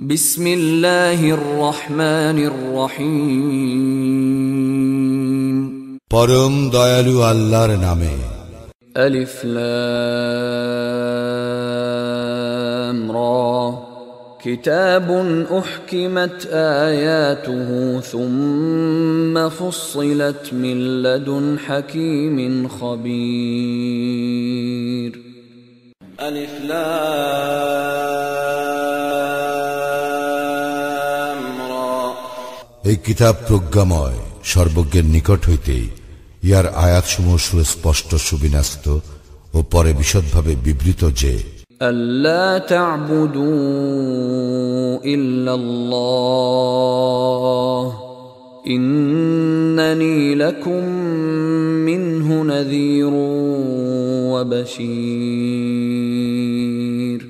বিসমিল্লাহির রহমানির রহিম। পরম দয়ালু আল্লাহর নামে। আলিফ লাম রা কিতাবুন উহকিমাত আয়াতুহু সুম্মা ফুসসিলাত মিন লাদুন হাকীমিন খাবীর। আলিফ লাম রা, এই কিতাব প্রজ্ঞাময়, সর্বজ্ঞের নিকট হইতে। ইয়ার আয়াতসমূহ সুস্পষ্ট, সুবিন্যস্ত ও পরে বিশদভাবে বিবৃত যে আল্লা তা'বুদু ইল্লাল্লাহ ইন্নানী লাকুম মিনহু নাযীরুন ওয়া বাশীর।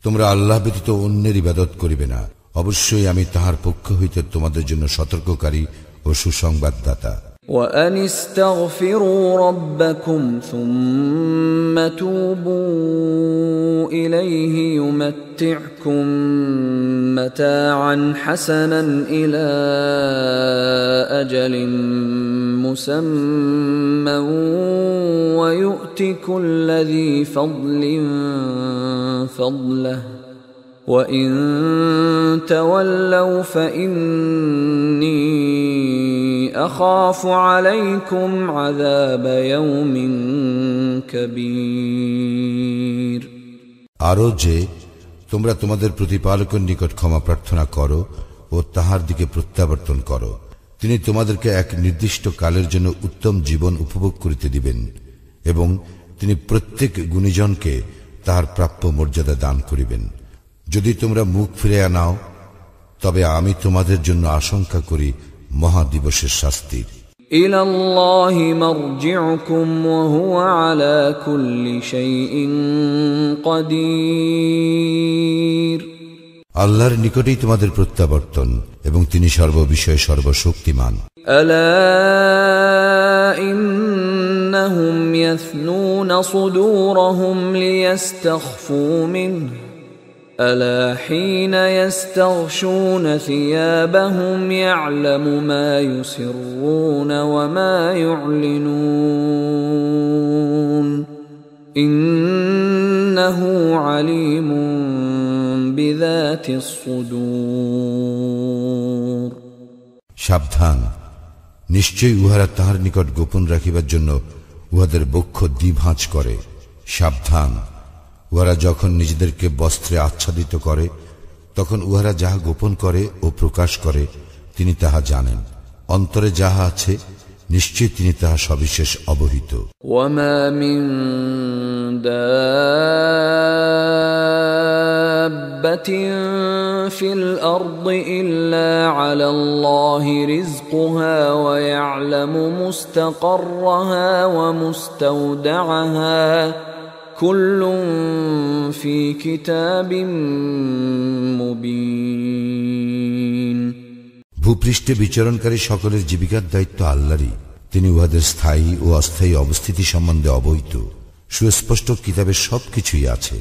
তোমরা আল্লাহ ব্যতীত অন্যের ইবাদত করিবে না, অবশ্যই আমি তাহার পক্ষ হইতে তোমাদের জন্য সতর্ককারী ও সুসংবাদদাতা। وَأَنِ اسْتَغْفِرُوا رَبَّكُمْ ثُمَّ تُوبُوا إِلَيْهِ يُمَتِّعْكُمْ مَتَاعًا حَسَنًا إِلَى أَجَلٍ مُّسَمًّى وَيُؤْتِ كُلَّ ذِي فَضْلٍ فَضْلَهُ وَإِن تَوَلَّوْا فَإِنِّي أَخَافُ عَلَيْكُمْ عَذَابَ يَوْمٍ كَبِيرٍ। আরো যে তোমরা তোমাদের প্রতিপালকের নিকট ক্ষমা প্রার্থনা করো ও তাহার দিকে প্রত্যাবর্তন করো, তিনি তোমাদেরকে এক নির্দিষ্ট কালের জন্য উত্তম জীবন উপভোগ করিতে দিবেন এবং তিনি প্রত্যেক গুণীজনকে তাহার প্রাপ্য মর্যাদা দান করিবেন। যদি তোমরা মুখ ফিরিয়ে নাও, তবে আমি তোমাদের জন্য আশঙ্কা করি মহাদিবসের শাস্তির। ইলাল্লাহি মারজিউকুম ওয়া হুয়া আলা কুল্লি শাইইন কাদির। আল্লাহর নিকটেই তোমাদের প্রত্যাবর্তন এবং তিনি সর্ববিষয়ে সর্বশক্তিমান। আলা ইন্নাহুম ইয়াসনুনা সুদুরহুম লিয়াস্তাখফু মিনহু ألا حين يستغشون ثيابهم يعلم ما يسرون وما يعلنون إنه عليم بذات الصدور। সাবধান, নিশ্চয়ই উহারা তাহার নিকট গোপন রাখিবার জন্য উহাদের বক্ষ দ্বিভাঁজ করে। সাবধান, উহারা যখন নিজেদেরকে বস্ত্রে আচ্ছাদিত করে, তখন উহারা যাহা গোপন করে ও প্রকাশ করে তিনি তাহা জানেন। অন্তরে যাহা আছে নিশ্চয়ই তিনি তাহা সবিশেষ অবহিত। ওয়ামা মিন দাব্বাতিন ফিল আরদি ইল্লা আলাল্লাহি রিজকুহা ওয়া ইয়ালামু মুস্তাকাররাহা ওয়া মুস্তাওদাআহা কুল্লুন ফি কিতাবিম মুবিন। ভূপৃষ্ঠে বিচরণকারী সকলের জীবিকার দায়িত্ব আল্লাহরই। তিনি উহাদের স্থায়ী ও অস্থায়ী অবস্থিতি সম্বন্ধে অবহিত। সুস্পষ্ট কিতাবের সবকিছুই আছে।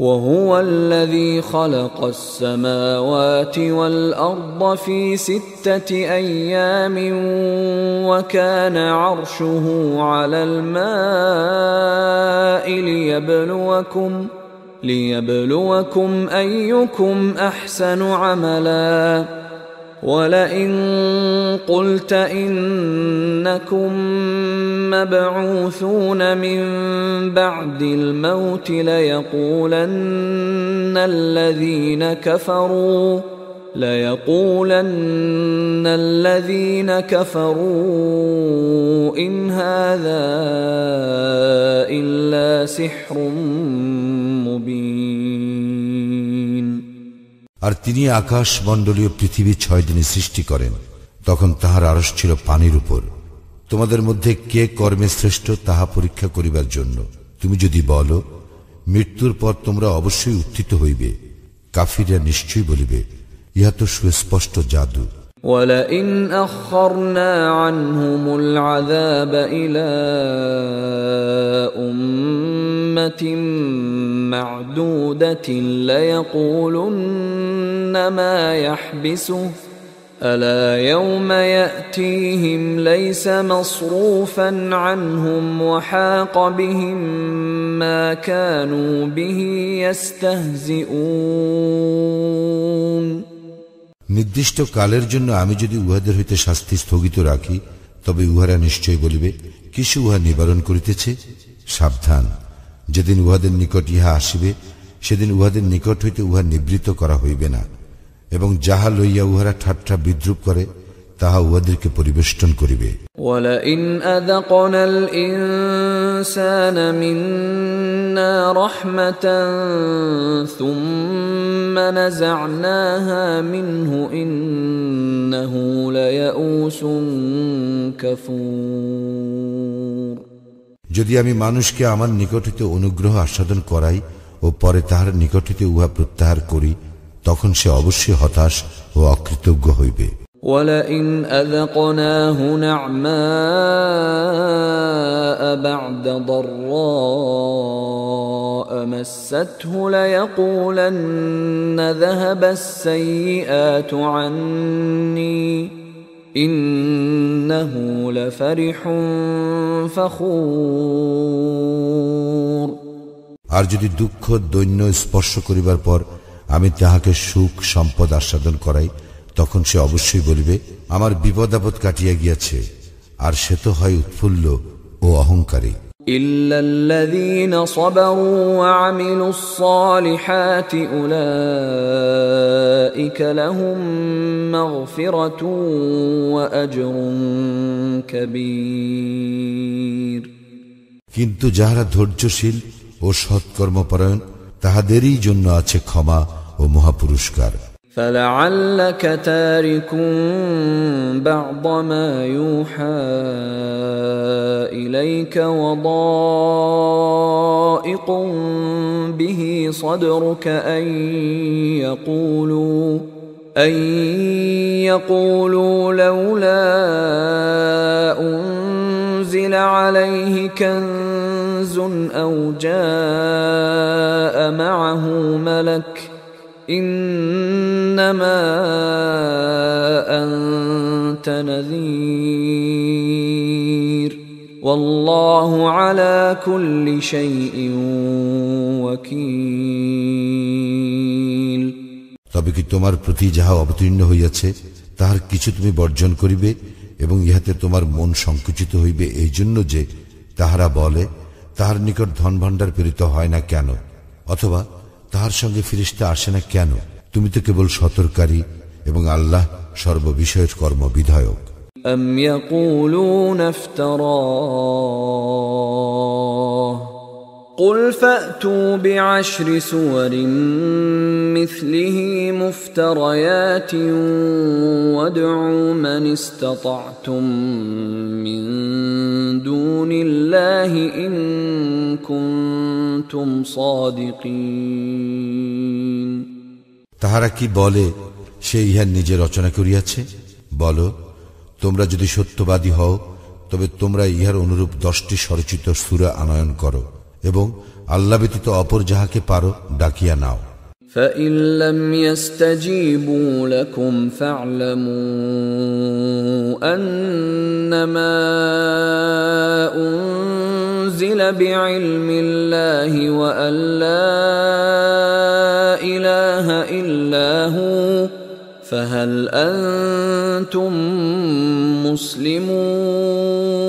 وهو الذي خلق السماوات والأرض في 6 أيام وكان عرشه على الماء ليبلوكم أيكم أحسن عملا ولئن قلت إنكم مبعوثون من بعد الموت ليقولن الذين كفروا إن هذا إلا سحر مبين। আর তিনি আকাশ মণ্ডলীয় পৃথিবী 6 দিনে সৃষ্টি করেন, তখন তাহার আরশ ছিল পানির উপর। তোমাদের মধ্যে কে কর্মে শ্রেষ্ঠ তাহা পরীক্ষা করিবার জন্য। তুমি যদি বলো মৃত্যুর পর তোমরা অবশ্যই উত্থিত হইবে, কাফিররা নিশ্চয়ই বলিবে ইহা তো সুস্পষ্ট জাদু। ولئن أخرنا عنهم العذاب إلى أمة معدودة ليقولن ما يحبسه ألا يوم يأتيهم ليس مصروفا عنهم وحاق بهم ما كانوا به يستهزئون নির্দিষ্ট কালের জন্য আমি যদি উহাদের হইতে শাস্তি স্থগিত রাখি, তবে উহারা নিশ্চয় বলিবে, কিসে উহা নিবারণ করিতেছে? সাবধান, যেদিন উহাদের নিকট ইহা আসিবে, সেদিন উহাদের নিকট হইতে উহা নিবৃত্ত করা হইবে না, এবং যাহা লইয়া উহারা ঠাট্টা বিদ্রুপ করে তাহা উহাদেরকে পরিবেষ্টন করিবে। وَلَئِنْ أَذَقْنَا الْإِنسَانَ مِنَّا رَحْمَةً ثُمَّ نَزَعْنَاهَا مِنْهُ إِنَّهُ لَيَئُوسٌ كَفُورٌ যদি আমি মানুষকে আমার নিকট হইতে অনুগ্রহ আস্বাদন করাই ও পরে তাহার নিকট হইতে উহা প্রত্যাহার করি, তখন সে অবশ্যই হতাশ ও অকৃতজ্ঞ হইবে। وَلَئِنْ أَذَقْنَاهُ نَعْمَاءَ بَعْدَ ضَرَّاءَ مَسَّتْهُ لَيَقُولَنَّ ذَهَبَ السَّيِّئَاتُ عَنِّي إِنَّهُ لَفَرِحٌ فَخُورٌ আর যদি দুঃখ দৈন্য স্পর্শ করিবার পর আমি তাহাকে সুখ সম্পদ আস্বাদন করাই, তখন সে অবশ্যই বলিবে, আমার বিপদ আপদ কাটিয়া গিয়াছে, আর সে তো হয় উৎফুল্ল ও অহংকারী। إلا الذين صبروا وعملوا الصالحات أولئك لهم مغفرة وأجر كبير কিন্তু যাহারা ধৈর্যশীল ও সৎকর্মপরায়ণ, তাহাদেরই জন্য আছে ক্ষমা ও মহাপুরস্কার। فلعلك تارك بعض ما يوحى إليك وضائق به صدرك أن يقولوا لولا أنزل عليه كنز أو جاء معه ملك إنما أنت نذير والله على كل شيء وكيل তবে কি তোমার প্রতি যাহা অবতীর্ণ হইয়াছে তাহার কিছু তুমি বর্জন করিবে এবং ইহাতে তোমার মন সংকুচিত হইবে এই জন্য যে তাহারা বলে, তাহার নিকট ধন ভাণ্ডার প্রেরিত হয় না কেন, অথবা তাহার সঙ্গে ফিরিস্তা আসে না কেন? তুমি তো কেবল সতর্ককারী এবং আল্লাহ সর্ববিষয়ের কর্মবিধায়ক। أم يقولون افتراه قل فأتوا بعشر سور مثله مفتريات وادعوا من استطعتم من دون الله إن كنتم صادقين তাহারা কি বলে, সে ইহা নিজে রচনা করিয়াছে? বলো, তোমরা যদি সত্যবাদী হও তবে তোমরা ইহার অনুরূপ 10টি স্বরচিত সূরা আনয়ন করো এবং আল্লাহ ব্যতীত অপর যাহাকে পারো ডাকিয়া নাও। فَإِن لَّمْ يَسْتَجِيبُوا لَكُمْ فَاعْلَمُوا أَنَّمَا أُنزِلَ بِعِلْمِ اللَّهِ وَأَن لَّا إِلَٰهَ إِلَّا هُوَ فَهَلْ أَنتُم মুসলিমুন?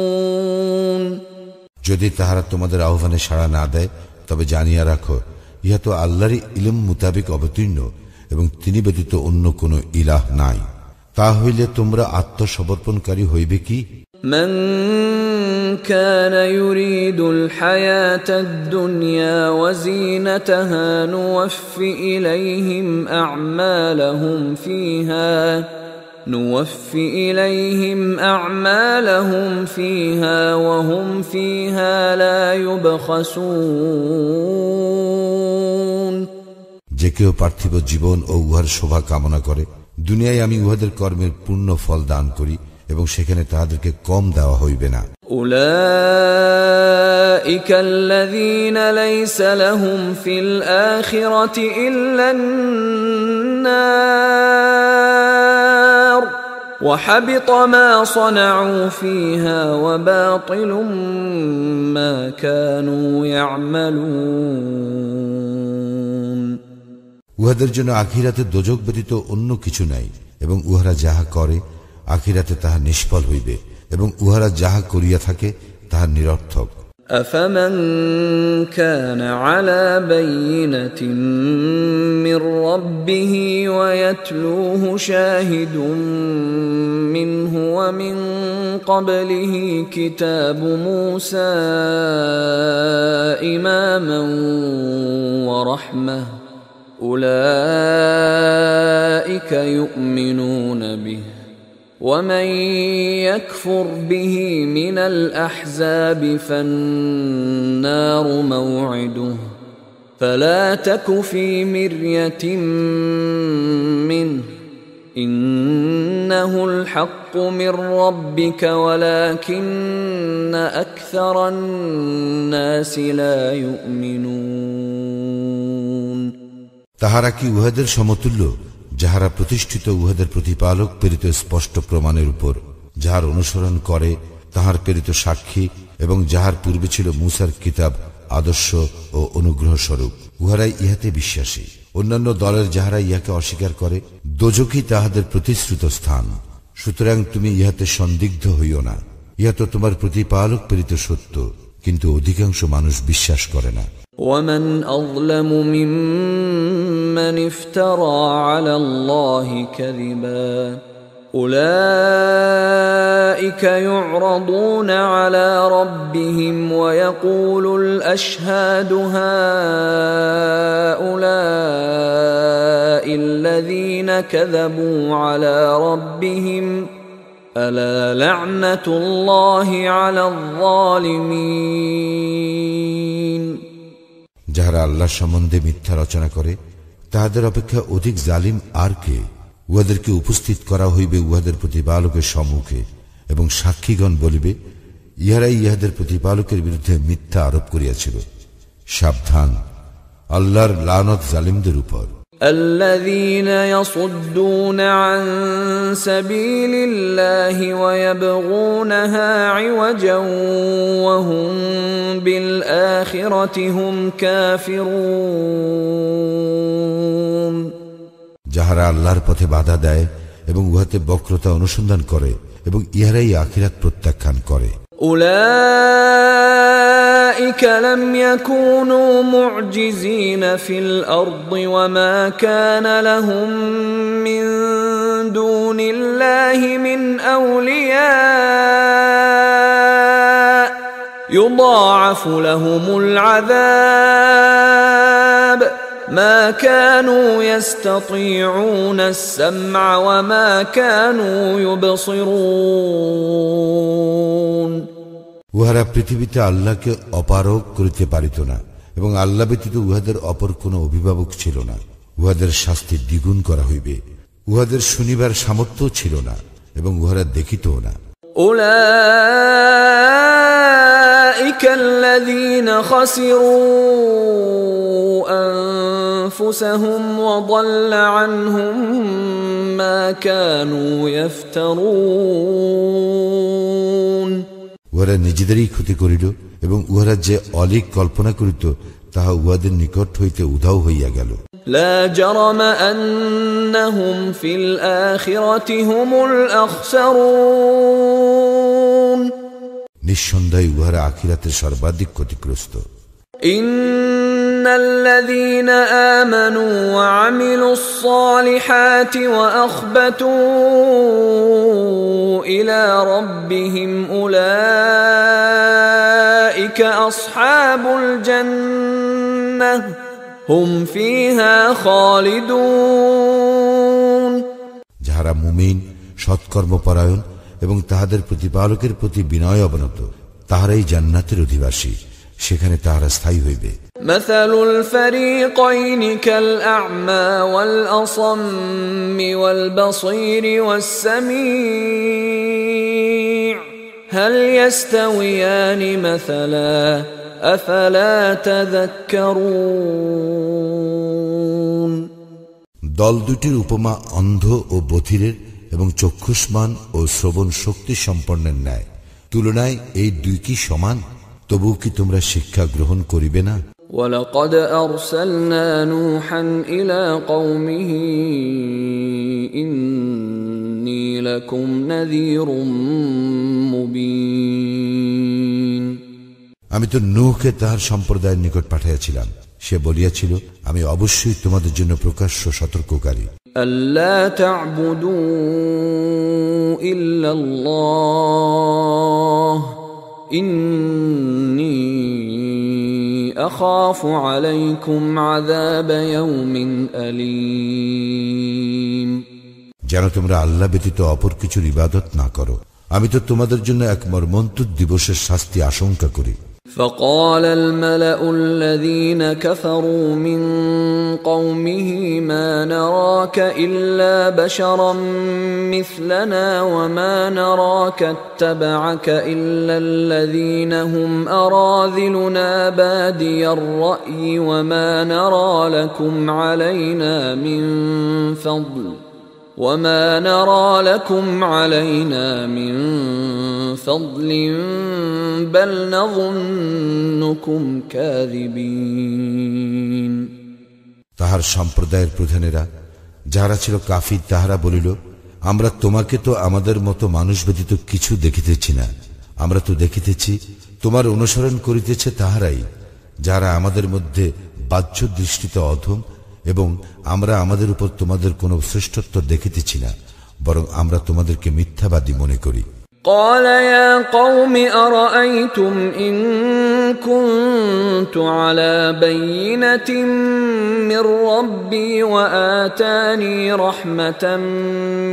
যদি তাহারা তোমাদের আহ্বানে সাড়া না দেয় তবে জানিয়া রাখো, ইহা তো আল্লাহরই ইলম মোতাবেক অবতীর্ণ এবং তিনি ব্যতীত অন্য কোন ইলাহ নাই। তা হইলে তোমরা আত্মসমর্পণকারী হইবে কি? من كان يريد الحياة الدنيا وزينتها نوفي إليهم أعمالهم فيها وهم فيها لا يبخسون যে কেউ পার্থিব জীবন ও উহার শোভা কামনা করে দুনিয়ায় আমি উহাদের কর্মের পূর্ণ ফল দান করি এবং সেখানে তাহাদেরকে কম দেওয়া হইবে না। উলাইকা আল্লাযীনা লাইসা লাহুম ফিল আখিরাতি ইল্লান-নার ওয়া হাবিতা মা সানাউ ফিহা ওয়া বাতিলুম মা কানু ইয়া'মালুন। উহাদের জন্য আখিরাতে দোজখ ব্যতীত অন্য কিছু নাই এবং উহারা যাহা করে আখিরাতে তাহা নিষ্ফল হইবে এবং উহারা যাহা করিয়া থাকে তাহা নিরর্থক। أفمن كان على بينة من ربه ويتلوه شاهد منه ومن قبله كتاب موسى إماما ورحمة أولئك يؤمنون به ومن يكفر به من الأحزاب فالنار موعده فلا تك في مرية منه إنه الحق من ربك ولكن أكثر الناس لا يؤمنون। তাহারা কি উহাদের সমতুল্য যাহারা প্রতিষ্ঠিত উহাদের প্রতিপালক প্রেরিত স্পষ্ট প্রমাণের উপর, যাহার অনুসরণ করে তাহার প্রেরিত সাক্ষী এবং যাহার পূর্বে ছিল মূসার কিতাব আদর্শ ও অনুগ্রহ স্বরূপ, উহারাই ইহাতে বিশ্বাসী। অন্যান্য দলের যাহারা ইহাকে অস্বীকার করে দোজখই তাহাদের প্রতিশ্রুত স্থান। সুতরাং তুমি ইহাতে সন্দিগ্ধ হইও না, ইহা তো তোমার প্রতিপালক প্রেরিত সত্য, কিন্তু অধিকাংশ মানুষ বিশ্বাস করে না। ومن أظلم ممن افترى على الله كذبا أولئك يعرضون على ربهم ويقول الأشهاد هؤلاء الذين كذبوا على ربهم ألا لعنة الله على الظالمين। যাহারা আল্লাহ সম্বন্ধে মিথ্যা রচনা করে তাহাদের অপেক্ষা অধিক জালিম আর কে? উহাদেরকে উপস্থিত করা হইবে উহাদের প্রতিপালকের সম্মুখে এবং সাক্ষীগণ বলিবে, ইহারাই ইহাদের প্রতিপালকের বিরুদ্ধে মিথ্যা আরোপ করিয়াছিল। সাবধান, আল্লাহর লানত জালিমদের উপর। الذين يصدون عن سبيل الله ويبغونها عوجا وهم بالآخرة هم كافرون। যাহারা আল্লাহর পথে বাধা দেয় এবং উহাতে বক্রতা অনুসন্ধান করে এবং ইহারাই আখিরাত প্রত্যাখ্যান করে। أولئك لم يكونوا معجزين في الأرض وما كان لهم من دون الله من أولياء يضاعف لهم العذاب ما كانوا يستطيعون السمع وما كانوا يبصرون। উহারা পৃথিবীতে আল্লাহকে অপারগ করিতে পারিত না এবং আল্লাহ ব্যতীত উহাদের অপর কোন অভিভাবক ছিল না। উহাদের শাস্তি দ্বিগুণ করা হইবে। উহাদের শুনিবার সামর্থ্য ছিল না এবং উহারা দেখিতও না। أولئك الذين خسروا أنفسهم وضل عنهم ما كانوا يفترون। উহারা নিজেদেরই ক্ষতি করিল এবং উহারা যে অলিক কল্পনা করিত তাহা উহাদের নিকট হইতে উধাও হইয়া গেল। لا جرم أنهم في الآخرة هم الأخسرون। নিঃসন্দেহে উহারা আখিরাতের সর্বাধিক ক্ষতিগ্রস্ত। إن الذين آمنوا وعملوا الصالحات وأخبتوا إلى ربهم أولئك أصحاب الجنة هم فيها خالدون। যাহারা মুমিন সৎকর্মপরায়ণ এবং তাহাদের প্রতিপালকের প্রতি বিনয় অবনত তাহারাই জান্নাতের অধিবাসী, সেখানে তাহারা স্থায়ী হইবে। مثل الفريقين كالأعمى والأصم والبصير والسميع هل يستويان مثلا أفلا تذكرون দল দুটির উপমা অন্ধ ও বধিরের এবং চক্ষুষ্মান ও শ্রবণ শক্তি সম্পন্নের ন্যায়। তুলনায় এই দুই কি সমান? তবুও কি তোমরা শিক্ষা গ্রহণ করিবে না? وَلَقَدْ أَرْسَلْنَا نُوحًا إِلَى قَوْمِهِ إِنِّي لَكُمْ نَذِيرٌ مُبِينٌ আমি তো নূহকে তাহার সম্প্রদায়ের নিকট পাঠাইয়াছিলাম, সে বলিয়াছিল, আমি অবশ্যই তোমাদের জন্য প্রকাশ্য সতর্ককারী। أَلَّا تَعْبُدُوا إِلَّا اللَّهَ إِنِّي أَخَافُ عَلَيْكُمْ عَذَابَ يَوْمٍ أَلِيمٍ যেন তোমরা আল্লাহ ব্যতীত অপর কিছুর ইবাদত না করো, আমি তো তোমাদের জন্য এক মর্মন্তুদ দিবসের শাস্তি আশঙ্কা করি। فقال الملأ الذين كفروا من قومه ما نراك إلا بشرا مثلنا وما نراك اتبعك إلا الذين هم أراذلنا بادي الرأي وما نرى لكم علينا من فضل بل نظنكم كاذبين তাহার সম্প্রদায়ের প্রধানেরা যারা ছিল কাফির তাহারা বলিল, আমরা তোমাকে তো আমাদের মতো মানুষ ব্যতীত কিছু দেখিতেছি না, আমরা তো দেখিতেছি তোমার অনুসরণ করিতেছে তাহারাই যারা আমাদের মধ্যে বাহ্য দৃষ্টিতে অধম, এবং আমরা আমাদের উপর তোমাদের কোনো শ্রেষ্ঠত্ব দেখিতেছি না, বরং আমরা তোমাদেরকে মিথ্যাবাদী মনে করি। قال يا قوم أرأيتم إن كنت على بينة من ربي وآتاني رحمة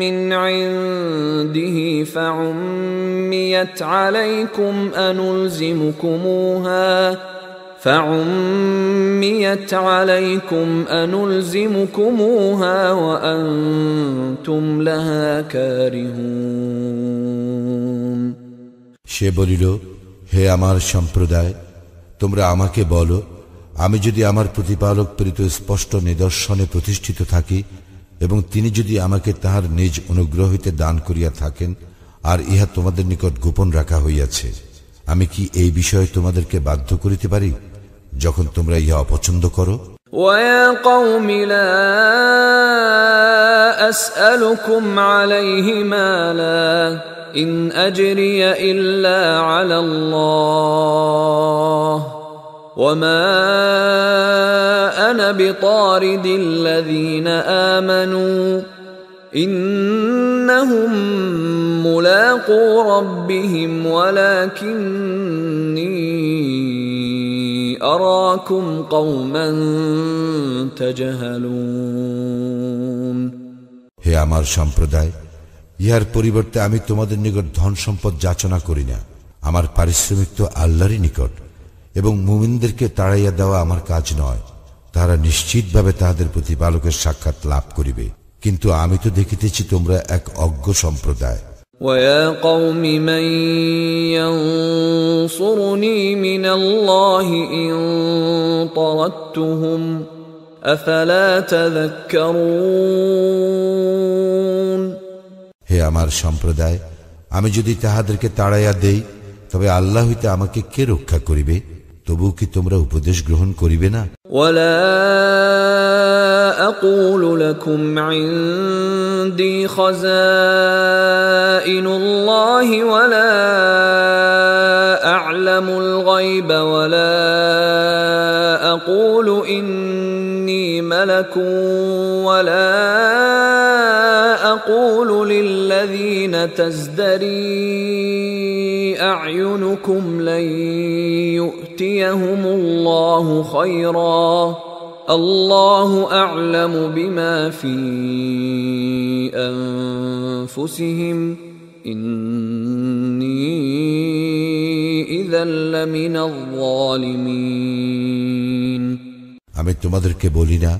من عنده فعميت عليكم أنلزمكموها وأنتم لها كارهون সে বলিল, হে আমার সম্প্রদায়, তোমরা আমাকে বলো, আমি যদি আমার প্রতিপালক প্রেরিত স্পষ্ট নিদর্শনে প্রতিষ্ঠিত থাকি এবং তিনি যদি আমাকে তাহার নিজ অনুগ্রহ হইতে দান করিয়া থাকেন, আর ইহা তোমাদের নিকট গোপন রাখা হইয়াছে, আমি কি এই বিষয়ে তোমাদেরকে বাধ্য করিতে পারি যখন তোমরা ইহা অপছন্দ করো? وَيَا قَوْمِ لَا أَسْأَلُكُمْ عَلَيْهِ مَالًا إِنْ أَجْرِيَ إِلَّا عَلَى اللَّهِ وَمَا أَنَا بِطَارِدِ الَّذِينَ آمَنُوا إِنَّهُمْ مُلَاقُو رَبِّهِمْ وَلَكِنِّي أَرَاكُمْ قَوْمًا تَجْهَلُونَ হে আমার সম্প্রদায়, ইহার পরিবর্তে আমি তোমাদের নিকট ধন সম্পদ যাচনা করি না, আমার পারিশ্রমিক তো আল্লাহরই নিকট, এবং মুমিনদেরকে তাড়াইয়া দেওয়া আমার কাজ নয়, তারা নিশ্চিতভাবে তাহাদের প্রতিপালকের সাক্ষাৎ লাভ করিবে, কিন্তু আমি তো দেখিতেছি তোমরা এক অজ্ঞ সম্প্রদায়। وَيَا قَوْمِ مَنْ يَنْصُرُنِي مِنَ اللَّهِ إِنْ طَرَدتُّهُمْ أَفَلَا تَذَكَّرُونَ হে আমার সম্প্রদায়, আমি যদি তাহাদেরকে তাড়াইয়া দেই, তবে আল্লাহ হইতে আমাকে কে রক্ষা করিবে? তবুও কি তোমরা উপদেশ গ্রহণ করিবে না? وَلَا أَقُولُ لَكُمْ عِنْدِي خَزَائِنُ اللَّهِ وَلَا أَعْلَمُ الْغَيْبَ وَلَا أَقُولُ إِنِّي مَلَكٌ وَلَا أَقُولُ لِلَّذِينَ تَزْدَرِي أَعْيُنُكُمْ لَنْ يُؤْتِيَهُمُ اللَّهُ خَيْرًا الله أعلم بما في أنفسهم إني إذا لمن الظالمين আমি তোমাদেরকে বলি না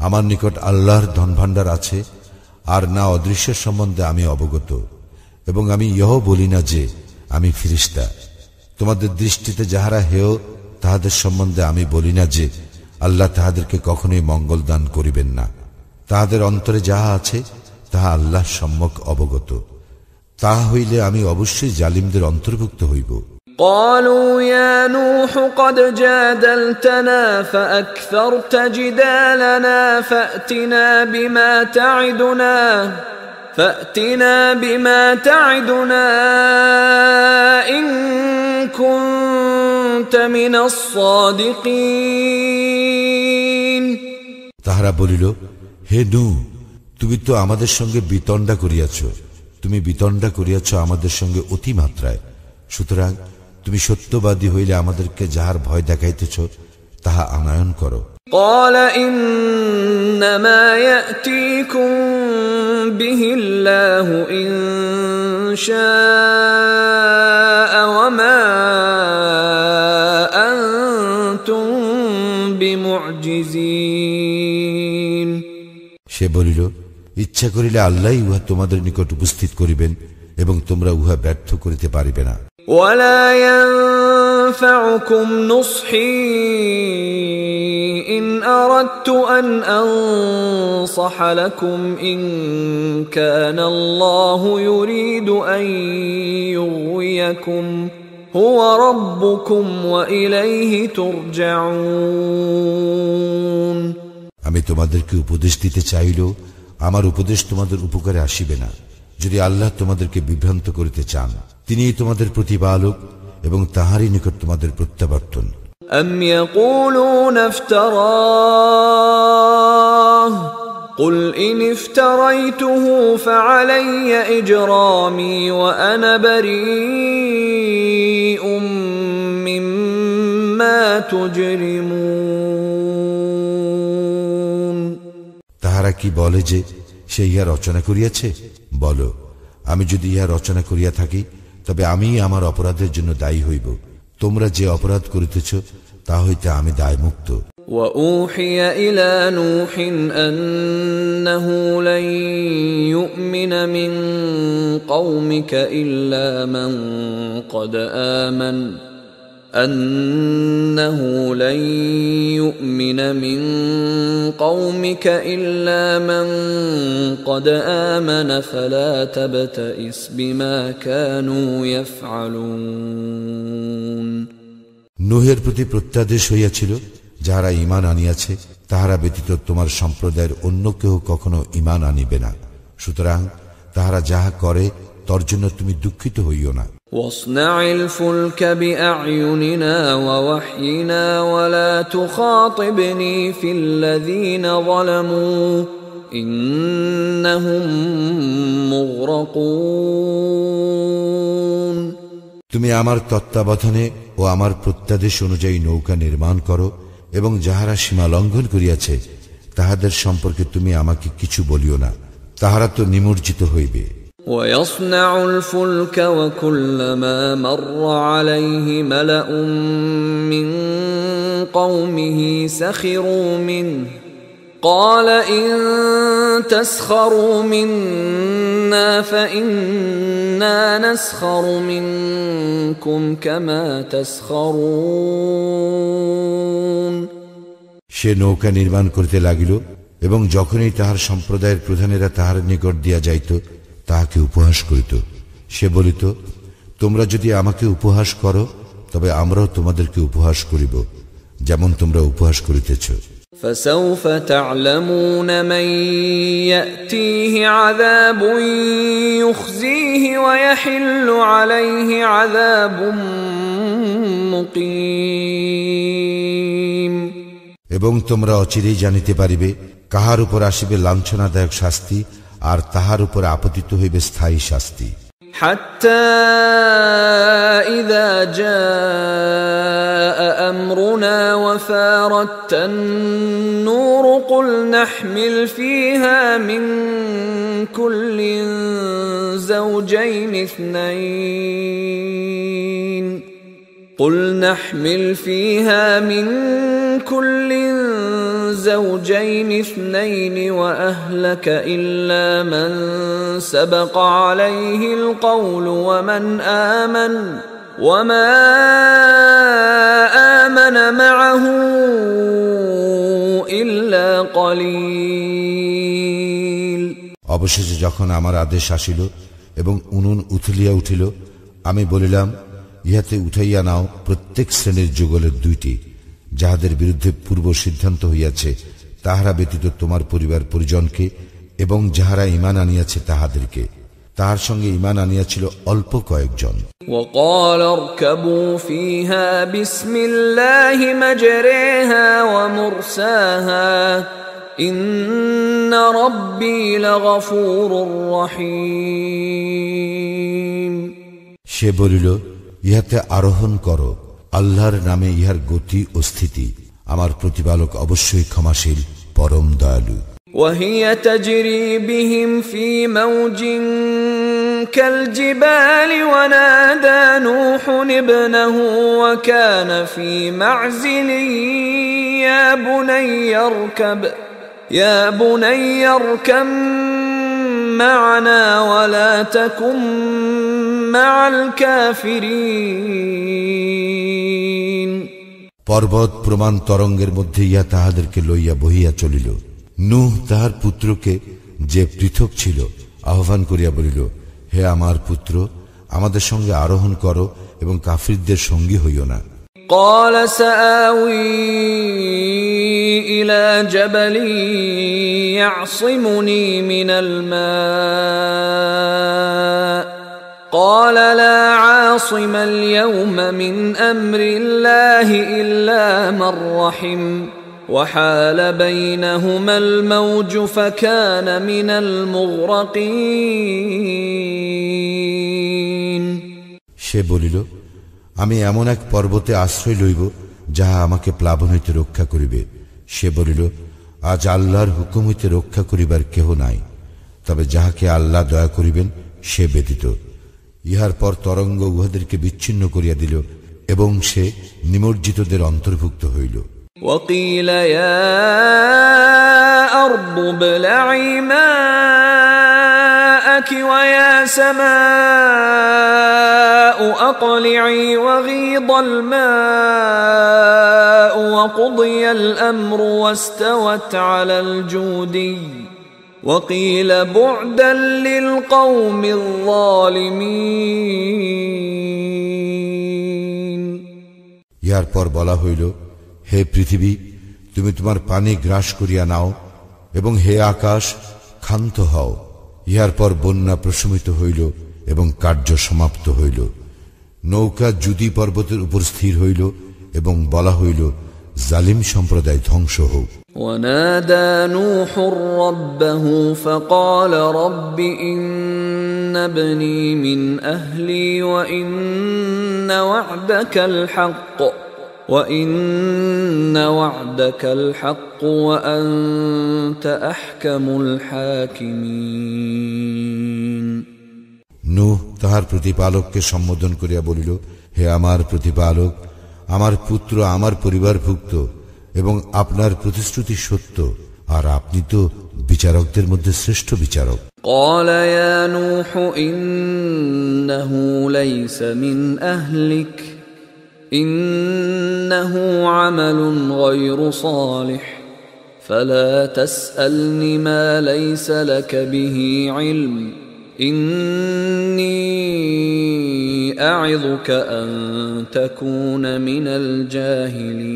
আমার নিকট আল্লাহর ধনভাণ্ডার আছে, আর না অদৃশ্যের সম্বন্ধে আমি অবগত, এবং আমি ইহও বলি না যে আমি ফিরিস্তা। তোমাদের দৃষ্টিতে যাহারা হেয় তাহাদের সম্বন্ধে আমি বলি না যে আল্লাহ তাহাদেরকে কখনোই মঙ্গল দান করিবেন না। তাহাদের অন্তরে যাহা আছে তাহা আল্লাহ সম্যক অবগত। তাহা হইলে আমি অবশ্যই জালিমদের অন্তর্ভুক্ত হইব। قالوا يا نوح قد جادلتنا فأكثرت جدالنا فأتنا بما تعدنا إن كنت من الصادقين। তাহারা বলিল, হে নূহ, তুমি তো আমাদের সঙ্গে বিতণ্ডা করিয়াছ আমাদের সঙ্গে অতিমাত্রায়। সুতরাং তুমি সত্যবাদী হইলে আমাদেরকে যাহার ভয় দেখাইতেছ তাহা আনয়ন করো। قال إنما يأتيكم به الله إن شاء وما أنتم بمعجزين। সে বলিল, ইচ্ছা করিলে আল্লাহই উহা তোমাদের নিকট উপস্থিত করিবেন এবং তোমরা উহা ব্যর্থ করিতে পারিবে না। ولا ينفعكم نصحي إن أردت أن أنصح لكم إن كان الله يريد أن يغويكم هو ربكم وإليه ترجعون। আমি তোমাদেরকে উপদেশ দিতে চাইলেও আমার উপদেশ তোমাদের উপকারে আসিবে না, যদি আল্লাহ তোমাদেরকে বিভ্রান্ত করিতে চান। তিনিই তোমাদের প্রতিপালক এবং তাহারই নিকট তোমাদের প্রত্যাবর্তন। أم يقولون افتراه قل إن افتريته فعلي إجرامي وأنا بريء مما تجرمون। তাহারা কি বলে যে সে ইহা রচনা করিয়াছে? বলো, আমি যদি ইহা রচনা করিয়া থাকি তবে আমি আমার অপরাধের জন্য দায়ী হইব। তোমরা যে অপরাধ করিতেছ তা হইতে আমি দায়মুক্ত। وأوحي إلى نوح أنه لن يؤمن من قومك إلا من قد آمن فلا تبتئس بما كانوا يفعلون। নূহের প্রতি প্রত্যাদেশ হইয়াছিল, যাহারা ঈমান আনিয়াছে তাহারা ব্যতীত তোমার সম্প্রদায়ের অন্য কেহ কখনো ঈমান আনিবে না। সুতরাং তাহারা যাহা করে তর জন্য তুমি দুঃখিত হইও না। واصنع الفلك بأعيننا ووحينا ولا تخاطبني في الذين ظلموا إنهم مغرقون। তুমি আমার তত্ত্বাবধানে ও আমার প্রত্যাদেশ অনুযায়ী নৌকা নির্মাণ করো এবং যাহারা সীমা লঙ্ঘন করিয়াছে তাহাদের সম্পর্কে তুমি আমাকে কিছু বলিও না, তাহারা তো নিমজ্জিত হইবে। ويصنع الفلك وكلما مر عليه ملأ من قومه سخروا منه قال إن تسخروا منا فإنا نسخر منكم كما تسخرون। সে নৌকা নির্মাণ করিতে লাগিল এবং যখনই তাহার সম্প্রদায়ের প্রধানেরা তাহার নিকট দিয়া যাইত তাহাকে উপহাস করিত। সে বলিত, তোমরা যদি আমাকে উপহাস করো তবে আমরাও তোমাদেরকে উপহাস করিব, যেমন তোমরা উপহাস করিতেছ। فسوف تعلمون من يأتيه عذاب يخزيه ويحل عليه عذاب مقيم। এবং তোমরা অচিরেই জানিতে পারিবে কাহার উপর আসিবে লাঞ্ছনাদায়ক শাস্তি আর তাহার উপর আপতিত হইবে স্থায়ী শাস্তি। حتى إذا جاء أمرنا وفارت النور قل نحمل فيها من كل زوجين اثنين زوجين اثنين وأهلك إلا من سبق عليه القول وما آمن معه إلا قليل। অবশেষে যখন আমার আদেশ আসিল এবং উনুন উথলিয়া উঠিল, আমি বলিলাম, ইহাতে উঠাইয়া নাও প্রত্যেক শ্রেণীর যুগলের দুইটি, যাহাদের বিরুদ্ধে পূর্ব সিদ্ধান্ত হইয়াছে, তাহারা ব্যতীত তোমার পরিবার পরিজনকে, এবং যাহারা ঈমান আনিয়াছে তাহাদেরকে। তাহার সঙ্গে ঈমান আনিয়াছিল অল্প কয়েকজন। وقال اركبوا فيها بسم الله مجريها ومرساها إن ربي لغفور رحيم। সে বলিল, ইহাতে আরোহণ করো, আল্লাহর নামে ইহার গতি ও স্থিতি, আমার প্রতিপালক অবশ্যই ক্ষমাশীল, পরম দয়ালু। وهي تجري بهم في موج كالجبال ونادى نوح ابنه وكان في معزل يا بني اركب معنا ولا تكن مع الكافرين। পর্বত প্রমাণ তরঙ্গের মধ্যে ইহা তাহাদেরকে লইয়া বহিয়া চলিল। নূহ তাহার পুত্রকে, যে পৃথক ছিল, আহ্বান করিয়া বলিল, হে আমার পুত্র, আমাদের সঙ্গে আরোহণ করো এবং কাফিরদের সঙ্গী হইও না। قال سآوي إلى جبل يعصمني من الماء قال لا عاصم اليوم من أمر الله إلا من رحم وحال بينهما الموج فكان من المغرقين। সে বলিল, আমি এমন এক পর্বতে আশ্রয় লইব যাহা আমাকে প্লাবন হইতে রক্ষা করিবে। সে বলিল, আজ আল্লাহর হুকুম হইতে রক্ষা করিবার কেহ নাই, তবে যাহাকে আল্লাহ দয়া করিবেন সে ব্যতীত। ইহার পর তরঙ্গ উহাদেরকে বিচ্ছিন্ন করিয়া দিল এবং সে নিমজ্জিতদের অন্তর্ভুক্ত হইল। وقيل يا أرض ابلعي ماءك ويا سماء أقلعي وغيض الماء وقضي الأمر واستوت على الجودي وقيل بعدا للقوم الظالمين। ইহার পর বলা হইল, হে পৃথিবী, তুমি তোমার পানি গ্রাস করিয়া নাও, এবং হে আকাশ, ক্ষান্ত হও। ইহার পর বন্যা প্রশমিত হইল এবং কার্য সমাপ্ত হইল। নৌকা জুদি পর্বতের উপর স্থির হইল এবং বলা হইল, জালিম সম্প্রদায় ধ্বংস হোক। ونادى نوح ربه فقال رب إن ابني من أهلي وإن وعدك الحق وأنت أحكم الحاكمين। নূহ তাহার প্রতিপালককে সম্বোধন করিয়া বলিল, হে আমার প্রতিপালক, আমার পুত্র আমার পরিবারভুক্ত এবং আপনার প্রতিশ্রুতি সত্য, আর আপনি তো বিচারকদের মধ্যে শ্রেষ্ঠ বিচারক। قال يا نوح إنه ليس من أهلك إنه عمل غير صالح فلا تسألني ما ليس لك به علم إني أعظك أن تكون من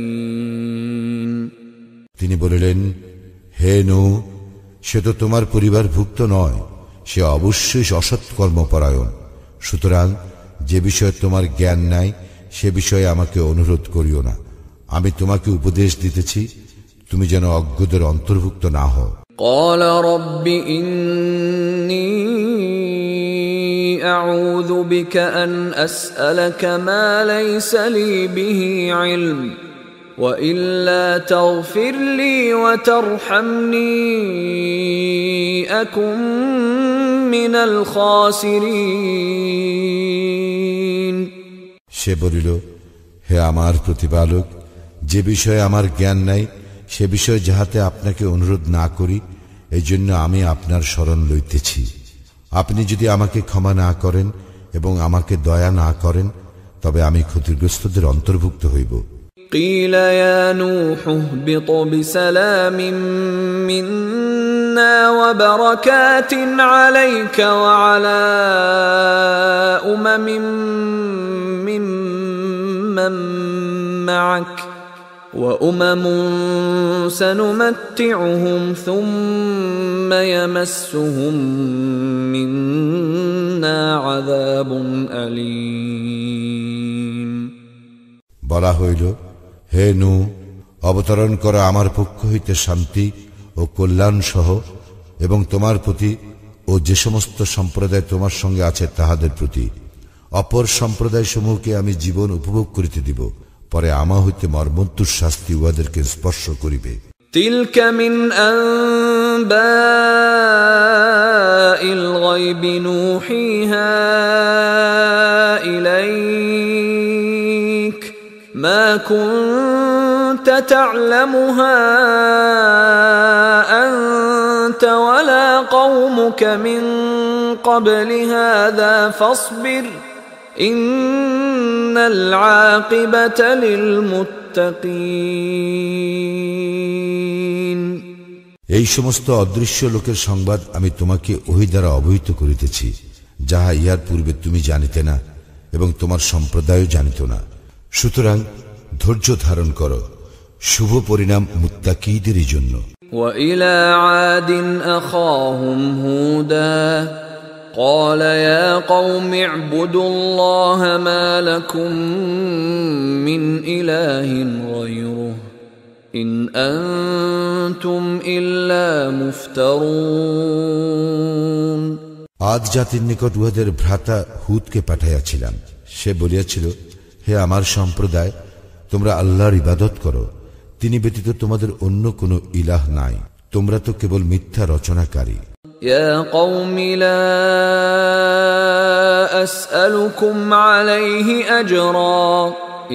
الجاهلين। তিনি বলিলেন, হে নূহ, সে তো তোমার পরিবারভুক্ত নয়, সে অবশ্যই অসৎকর্মপরায়ণ। সুতরাং যে বিষয়ে তোমার জ্ঞান নাই সে বিষয়ে আমাকে অনুরোধ করিও না। আমি তোমাকে উপদেশ দিতেছি, তুমি যেন অজ্ঞদের অন্তর্ভুক্ত না হও। قال رب إني أعوذ بك أن أسألك ما ليس لي به علم وإلا تغفر لي وترحمني أكن من الخاسرين। সে বলিল, হে আমার প্রতিপালক, যে বিষয়ে আমার জ্ঞান নাই সে বিষয়ে যাহাতে আপনাকে অনুরোধ না করি, এই জন্য আমি আপনার শরণ লইতেছি। আপনি যদি আমাকে ক্ষমা না করেন এবং আমাকে দয়া না করেন, তবে আমি ক্ষতিগ্রস্তদের অন্তর্ভুক্ত হইব। قيل يا نوح اهبط بسلام منا وبركات عليك وعلى ممن معك وأمم سنمتعهم ثم يمسهم منا عذاب أليم বলা হইল, হে নূহ, অবতরণ কর আমার পক্ষ হইতে শান্তি ও কল্যাণ সহ, এবং তোমার প্রতি ও যে সমস্ত সম্প্রদায় তোমার সঙ্গে আছে তাহাদের প্রতি। অপর সম্প্রদায় সমূহকে আমি জীবন উপভোগ করিতে দিব, পরে আমা হইতে মর্মন্তুর শাস্তি উহাদেরকে স্পর্শ করিবে। تلك من أنباء الغيب نوحيها إليك ما كنت تعلمها أنت ولا قومك من قبل هذا فاصبر إن العاقبة للمتقين এই সমস্ত অদৃশ্য লোকের সংবাদ আমি তোমাকে ওহী দ্বারা অবহিত করিতেছি, যাহা ইহার পূর্বে তুমি জানিতে না এবং তোমার সম্প্রদায়ও জানিত না। সুতরাং ধৈর্য ধারণ করো, শুভ পরিণাম মুত্তাকীদেরই জন্য। وإلى عاد أخاهم هودا قال يا قوم اعبدوا الله ما لكم من إله غيره إن أنتم إلا مفترون আদ জাতির নিকট উহাদের ভ্রাতা হুদকে পাঠাইয়াছিলাম। সে বলিয়াছিল, হে আমার সম্প্রদায়, তোমরা আল্লাহর ইবাদত করো, তিনি ব্যতীত তোমাদের অন্য কোনো ইলাহ নাই, তোমরা তো কেবল মিথ্যা রচনাকারী। يا قوم لا أسألكم عليه أجرا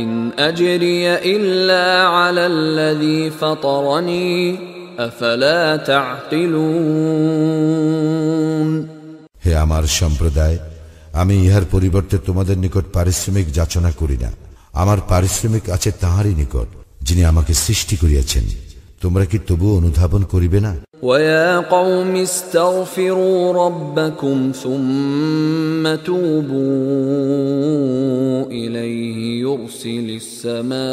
إن أجري إلا على الذي فطرني أفلا تعقلون হে আমার সম্প্রদায়, আমি ইহার পরিবর্তে তোমাদের নিকট পারিশ্রমিক যাচনা করি না। আমার পারিশ্রমিক আছে তাহারই নিকট, যিনি আমাকে সৃষ্টি করিয়াছেন। তোমরা কি তবু অনুধাবন করিবে না? ويا قوم استغفروا ربكم ثم توبوا إليه يرسل السماء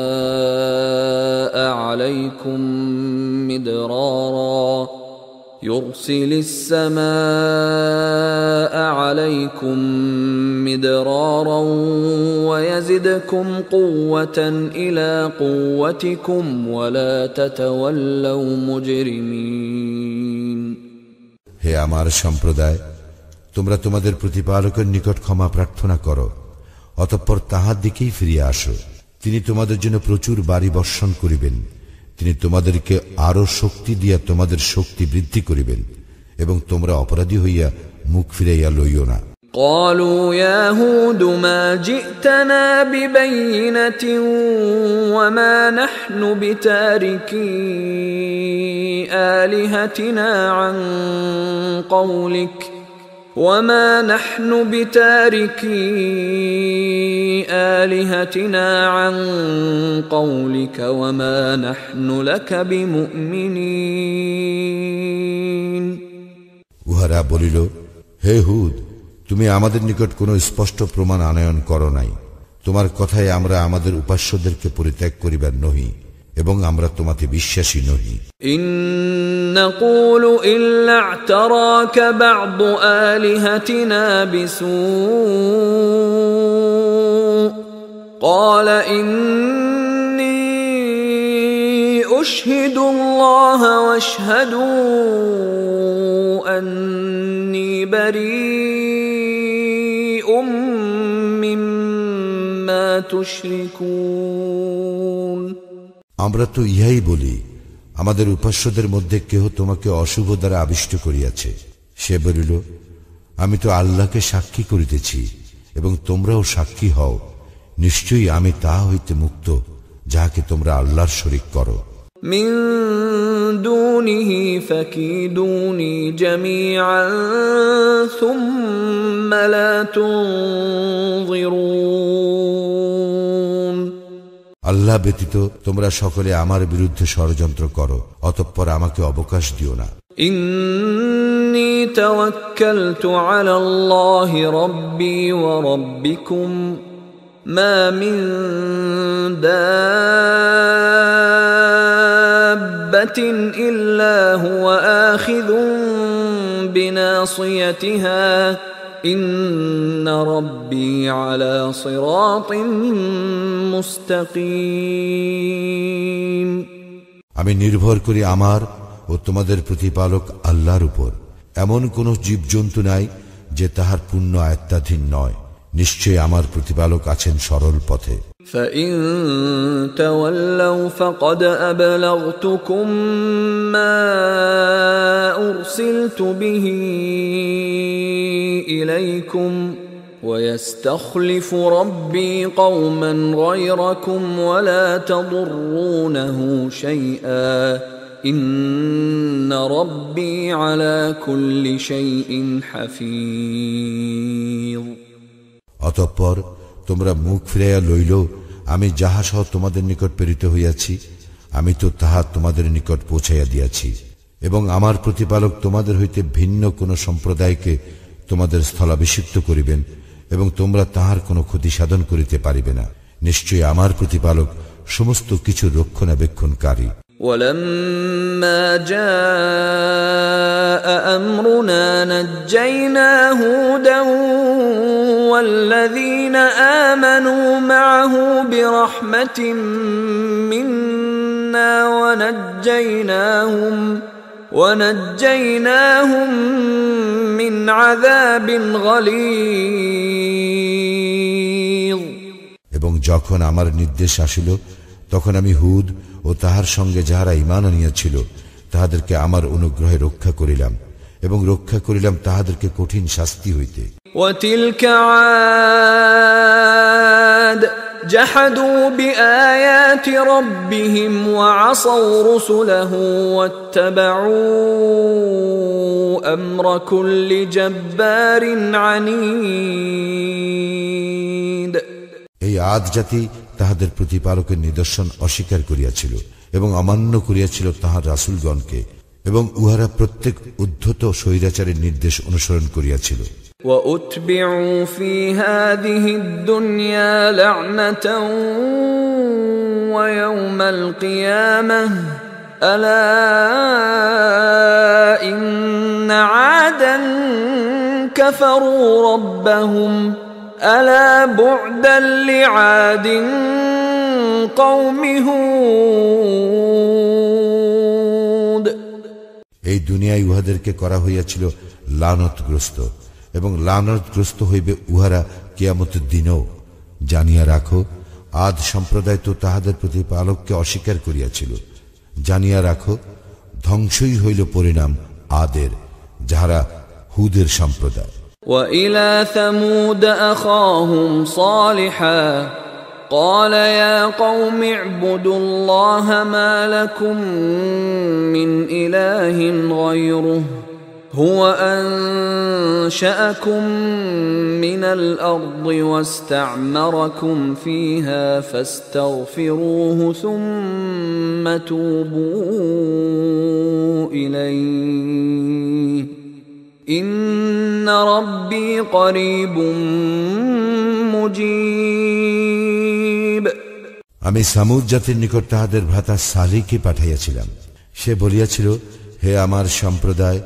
عليكم مدرارا ويزدكم قوة إلى قوتكم ولا تتولوا مجرمين হে আমার সম্প্রদায়, তোমরা তোমাদের প্রতিপালকের নিকট ক্ষমা প্রার্থনা করো, অতঃপর তাহার দিকেই ফিরিয়া আসো। তিনি তোমাদের জন্য প্রচুর বাড়ি বর্ষণ করিবেন, তিনি তোমাদেরকে আরো শক্তি দিয়া তোমাদের শক্তি বৃদ্ধি করিবেন, এবং তোমরা অপরাধী হইয়া মুখ ফিরাইয়া লইও না। قالوا يا هود ما جئتنا ببينة وما نحن بتاركي آلهتنا عن قولك وما نحن بتاركي آلهتنا عن قولك وما نحن لك بمؤمنين উহারা বলিল, হে হুদ, তুমি আমাদের নিকট কোন স্পষ্ট প্রমাণ আনয়ন করো নাই। তোমার কথায় আমরা আমাদের উপাস্যদেরকে পরিত্যাগ করিবার নহি, এবং আমরা তোমাতে বিশ্বাসী নহি। ইন নাকুলু ইল্লা আ'তারাকা বা'দু আলিহাতিনা বিসূ ক্বালা ইন্নী উশহিদুল্লাহা ওয়াশহাদু আন্নী বারীউম মিম্মা তুশরিকুন। আমরা তো ইহাই বলি, আমাদের উপাস্যদের মধ্যে কেহ তোমাকে অশুভ দ্বারা আবিষ্ট করিয়াছে। সে বলিল, আমি তো আল্লাহকে সাক্ষী করিতেছি এবং তোমরাও সাক্ষী হও, নিশ্চয়ই আমি তাহা হইতে মুক্ত যাহাকে তোমরা আল্লাহর শরীক করো। من دونه فكيدوني جميعا ثم لا تنظرون আল্লাহ ব্যতীত তোমরা সকলে আমার বিরুদ্ধে ষড়যন্ত্র করো, অতঃপর আমাকে অবকাশ দিও না। إني توكلت على الله ربي وربكم ما من دابة إلا هو آخذ بناصيتها إن ربي على صراط مستقيم আমি নির্ভর করি আমার ও তোমাদের প্রতিপালক আল্লাহর উপর। এমন কোন জীবজন্তু নাই যে তাহার পূর্ণ আয়ত্তাধীন নয়। নিশ্চয় আমার প্রতিপালক আছেন সরল পথে। فإن تولوا فقد أبلغتكم ما أرسلت به إليكم ويستخلف ربي قوما غيركم ولا تضرونه شيئا إن ربي على كل شيء حفيظ অতঃপর তোমরা মুখ ফিরাইয়া লইল, আমি যাহা সহ তোমাদের নিকট প্রেরিত হইয়াছি আমি তো তাহা তোমাদের নিকট পৌঁছাইয়া দিয়াছি, এবং আমার প্রতিপালক তোমাদের হইতে ভিন্ন কোন সম্প্রদায়কে তোমাদের স্থলাভিষিক্ত করিবেন এবং তোমরা তাহার কোনো ক্ষতি সাধন করিতে পারিবে না। নিশ্চয় আমার প্রতিপালক সমস্ত কিছু রক্ষণাবেক্ষণকারী। ولما جاء أمرنا نجينا هودا والذين آمنوا معه برحمة منا ونجيناهم من عذاب غليظ এবং যখন আমার নির্দেশ আসিল তখন আমি হুদ ও তাহার সঙ্গে যাহারা ঈমান আনিয়াছিল তাহাদেরকে আমার অনুগ্রহে রক্ষা করিলাম এবং রক্ষা করিলাম তাহাদেরকে কঠিন শাস্তি হইতে। وتلك عاد جحدوا بآيات ربهم وعصوا رسله واتبعوا أمر كل جبار عنيد এই আদ জাতি তাহাদের প্রতিপালকের নিদর্শন অস্বীকার করিয়াছিল এবং অমান্য করিয়াছিল তাহার রাসূলগণকে, এবং উহারা প্রত্যেক উদ্ধত স্বৈরাচারের নির্দেশ অনুসরণ করিয়াছিল। وَأُتْبِعُوا فِي هَذِهِ الدُّنْيَا لَعْنَةً وَيَوْمَ الْقِيَامَةِ أَلَا إِنَّ عَادًا كَفَرُوا رَبَّهُمْ أَلَا بُعْدًا لِعَادٍ قَوْمِ هُودٍ এই দুনিয়ায় উহাদেরকে করা হইয়াছিল লানতগ্রস্ত, এবং লানতগ্রস্ত হইবে উহারা কিয়ামতের দিনও। জানিয়া রাখো, আদ সম্প্রদায় তো তাহাদের প্রতিপালককে অস্বীকার করিয়াছিল। জানিয়া রাখো, ধ্বংসই হইল পরিণাম আদের, যাহারা হুদের সম্প্রদায়। وَإِلَى ثَمُودَ أَخَاهُمْ صَالِحًا قَالَ يَا قَوْمِ اعْبُدُوا اللَّهَ مَا لَكُمْ مِنْ إِلَٰهٍ غَيْرُهُ هُوَ أَنشَأَكُم مِّنَ الْأَرْضِ وَاسْتَعْمَرَكُمْ فِيهَا فَاسْتَغْفِرُوهُ ثُمَّ تُوبُوا إِلَيْهِ إِنَّ رَبِّي قَرِيبٌ مُجِيبٌ আমি সামুদ জাতির নিকট তাহাদের ভ্রাতা সালিহকে পাঠাইয়াছিলাম। সে বলিয়াছিল, হে আমার সম্প্রদায়,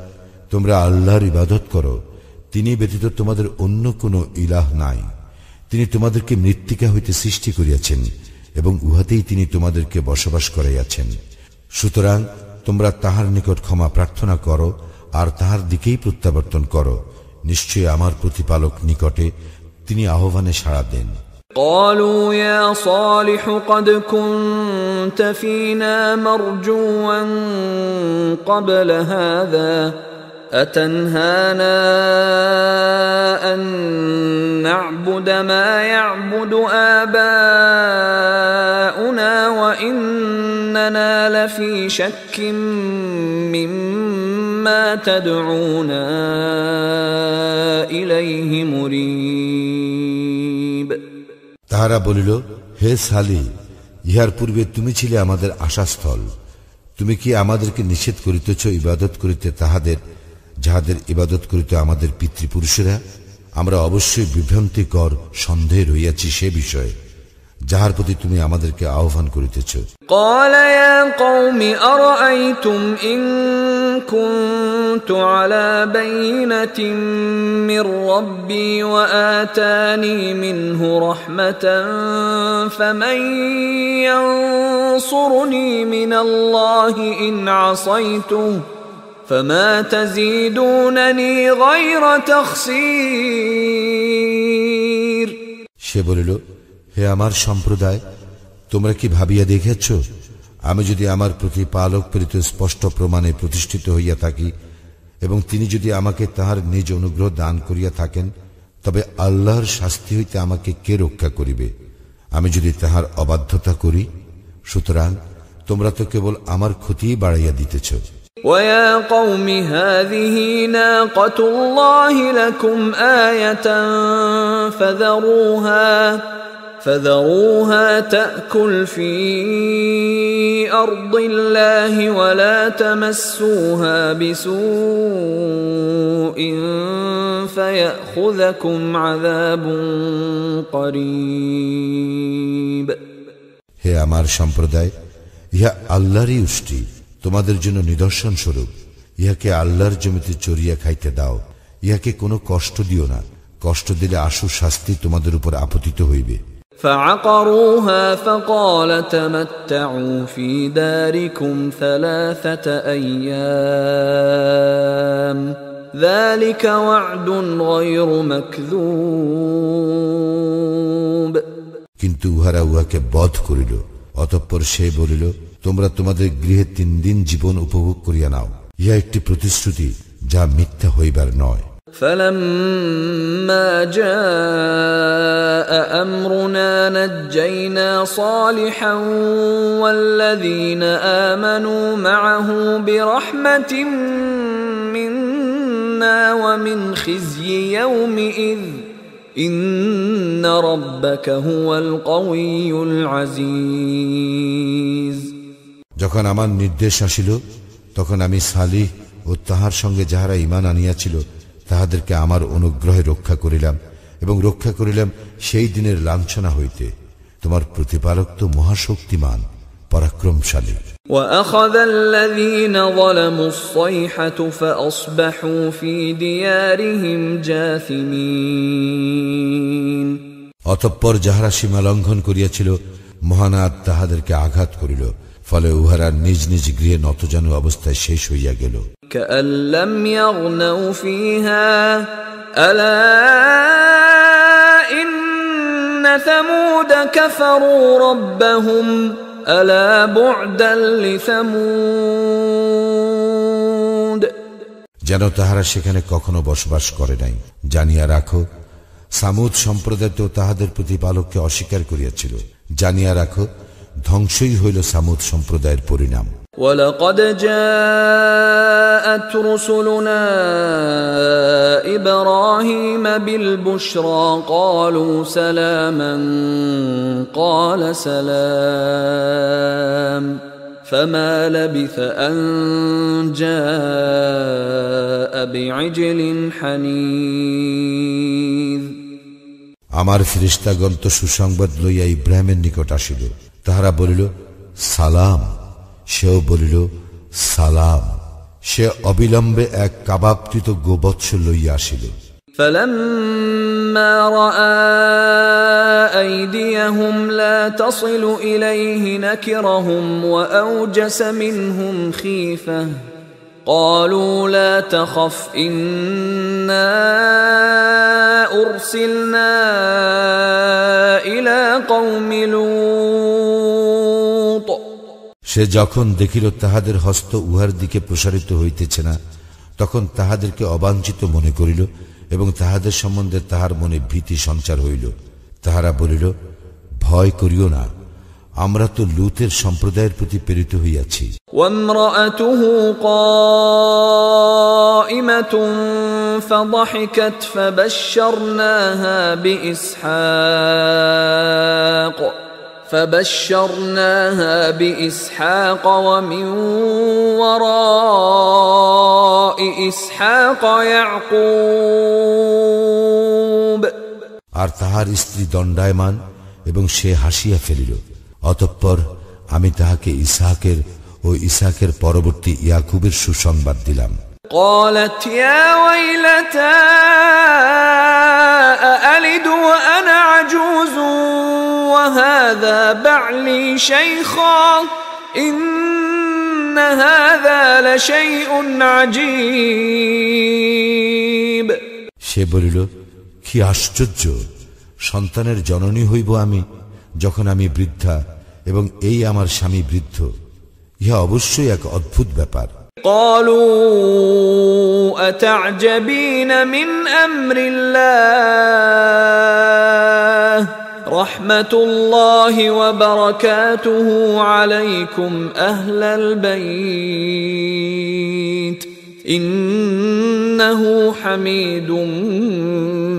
তোমরা আল্লাহর ইবাদত করো, তিনি ব্যতীত তোমাদের অন্য কোনো ইলাহ নাই। তিনি তোমাদেরকে মৃত্তিকা হইতে সৃষ্টি করিয়াছেন এবং উহাতেই তিনি তোমাদেরকে বসবাস করাইয়াছেন। সুতরাং তোমরা তাহার নিকট ক্ষমা প্রার্থনা করো আর তাহার দিকেই প্রত্যাবর্তন করো। নিশ্চয় আমার প্রতিপালক নিকটে, তিনি আহ্বানে সাড়া দেন। قالوا يا صالح قد كنت فينا مرجوا قبل هذا أتنهانا أن نعبد ما يعبد آباؤنا وإننا في شك مما تدعونا إليه مريب তাহারা বলিল, হে সালি, ইহার পূর্বে তুমি ছিলে আমাদের আশাস্থল। তুমি কি আমাদেরকে নিষেধ করিতেছ ইবাদত করিতে যাহাদের ইবাদত করিতে আমাদের পিতৃপুরুষেরা? আমরা অবশ্যই বিভ্রান্তিকর সন্দেহে রইয়াছি সে বিষয়ে যাহার প্রতি তুমি আমাদেরকে আহ্বান করিতেছ। قال يا قوم أرأيتم إن كنت على بينة من ربي وآتاني منه رحمة فمن ينصرني من الله إن عصيته فما تزيدونني غير تخسير সে বলিল, হে আমার সম্প্রদায়, তোমরা কি ভাবিয়া দেখেছ, আমি যদি আমার প্রতিপালক প্রেরিত স্পষ্ট প্রমাণে প্রতিষ্ঠিত হইয়া থাকি এবং তিনি যদি আমাকে তাহার নিজ অনুগ্রহ দান করিয়া থাকেন, তবে আল্লাহর শাস্তি হইতে আমাকে কে রক্ষা করিবে? আমি যদি তাহার অবাধ্যতা করি, সুতরাং তোমরা তো কেবল আমার ক্ষতিই বাড়াইয়া দিতেছ। وَيَا قَوْمِ هَذِهِ نَاقَةُ اللَّهِ لَكُمْ آيَةً فَذَرُوهَا تَأْكُلْ فِي أَرْضِ اللَّهِ وَلَا تَمَسُّوهَا بِسُوءٍ فَيَأْخُذَكُمْ عَذَابٌ قَرِيبٌ হে আমার সম্প্রদায়, ইহা আল্লাহরই উষ্টি, তোমাদের জন্য নিদর্শন স্বরূপ। ইহাকে আল্লাহর জমিতে চরিয়া খাইতে দাও, ইহাকে কোনো কষ্ট দিও না, কষ্ট দিলে আশু শাস্তি তোমাদের উপর আপতিত হইবে। فعقروها فقال تمتعوا في داركم 3 أيام ذلك وعد غير مكذوب কিন্তু উহারা উহাকে বধ করিল। অতঃপর সে বলিল, তোমরা তোমাদের গৃহে 3 দিন জীবন উপভোগ করিয়া নাও, ইহা একটি প্রতিশ্রুতি যা মিথ্যা হইবার নয়। فلما جاء أمرنا نجينا صالحا والذين آمنوا معه برحمة منا ومن خزي يومئذ إن ربك هو القوي العزيز যখন আমার নির্দেশ আসিল, তখন আমি সালিহ ও তাহার সঙ্গে যাহারা ঈমান আনিয়াছিল তাহাদেরকে আমার অনুগ্রহে রক্ষা করিলাম এবং রক্ষা করিলাম সেই দিনের লাঞ্ছনা হইতে। তোমার প্রতিপালক তো মহাশক্তিমান, পরাক্রমশালী। وأخذ الذين ظلموا الصيحة فأصبحوا في ديارهم جاثمين অতঃপর যাহারা সীমা লঙ্ঘন করিয়াছিল, মহানাদ তাহাদেরকে আঘাত করিল, ফলে উহারা নিজ নিজ গৃহে নতজানু অবস্থায় শেষ হইয়া গেল। كأن لم يغنوا فيها ألا إن ثمود كفروا ربهم ألا بعدا لثمود যেন তাহারা সেখানে কখনো বসবাস করে নাই। জানিয়া রাখো, সামুদ সম্প্রদায় তো তাহাদের প্রতিপালককে অস্বীকার করিয়াছিল। জানিয়া রাখো, ধ্বংসই হইল সামুদ সম্প্রদায়ের পরিণাম। ولقد جاءت رسلنا إبراهيم بالبشرى قالوا سلاما قال سلام فما لبث أن جاء بعجل حنيذ আমার ফেরেশতাগণ তো সুসংবাদ লইয়া ইব্রাহিমের নিকট আসিল। তাহারা বলিল, সালাম। সেও বলিল, সালাম। সে অবিলম্বে এক কাবাবকৃত গোবৎস লইয়া আসিল। فلما رأى أيديهم لا تصل إليه نكرهم وأوجس منهم خيفة قالوا لا تخف إنا أرسلنا إلى قوم لوط সে যখন দেখিল তাহাদের হস্ত উহার দিকে প্রসারিত হইতেছে না, তখন তাহাদেরকে অবাঞ্ছিত মনে করিল এবং তাহাদের সম্বন্ধে তাহার মনে ভীতি সঞ্চার হইল। তাহারা বলিল, ভয় করিও না, আমরা তো লূতের সম্প্রদায়ের প্রতি প্রেরিত হইয়াছি। وامرأته قائمة فضحكت فبشرناها بإسحاق ومن وراء إسحاق يعقوب আর তাহার স্ত্রী দণ্ডায়মান এবং সে হাসিয়া ফেলিল। অতঃপর আমি তাহাকে ইসহাকের ও ইসহাকের পরবর্তী ইয়াকুবের সুসংবাদ দিলাম। قالت يا ويلتى أألد وأنا عجوز وهذا بعلي شيخا إن هذا لشيء عجيب। সে বলিল, কি আশ্চর্য, সন্তানের জননী হইব আমি যখন আমি বৃদ্ধা এবং এই আমার স্বামী বৃদ্ধ। ইহা অবশ্যই এক অদ্ভুত ব্যাপার। قالوا أتعجبين من أمر الله رحمة الله وبركاته عليكم أهل البيت إنه حميد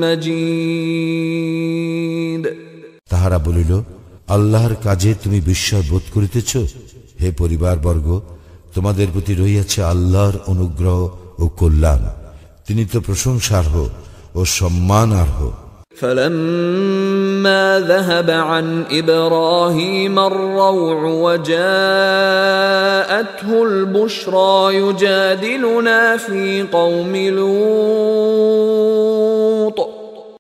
مجيد। তাহারা বলিল, আল্লাহর কাজে তুমি বিস্ময় বোধ করিতেছ? হে পরিবারবর্গ, তোমাদের প্রতি রহিয়াছে আল্লাহর অনুগ্রহ ও কল্যাণ। তিনি তো প্রশংসার্হ ও সম্মানার্হ। فلما ذهب عن إبراهيم الروع وجاءته البشرى يجادلنا في قوم لوط।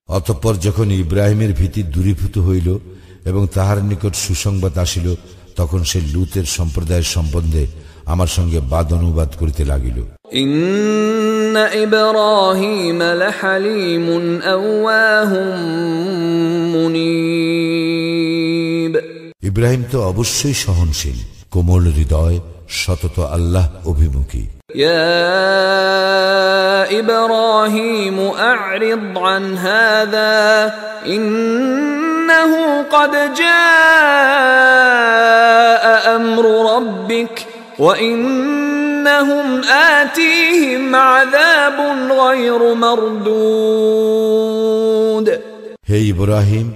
অতঃপর যখন ইব্রাহিমের ভীতি দূরীভূত হইল এবং তাহার নিকট সুসংবাদ আসিল, তখন সে লূতের সম্প্রদায়ের সম্বন্ধে আমার সঙ্গে বাদ অনুবাদ করিতে লাগিল। ইন্না ইব্রাহিম লাহালিমুন আওয়াহুম মুনীব। ইব্রাহিম তো অবশ্যই সহনশীল, কোমল হৃদয়, সতত আল্লাহ অভিমুখী। ইয়া ইব্রাহিম আ'রিদ আন হাযা ইন্নাহু ক্বাদ জাআ আমরু রাব্বিক وَإِنَّهُمْ آتِيهِمْ عَذَابٌ غَيْرُ مَرْدُودٍ। হে ইব্রাহিম,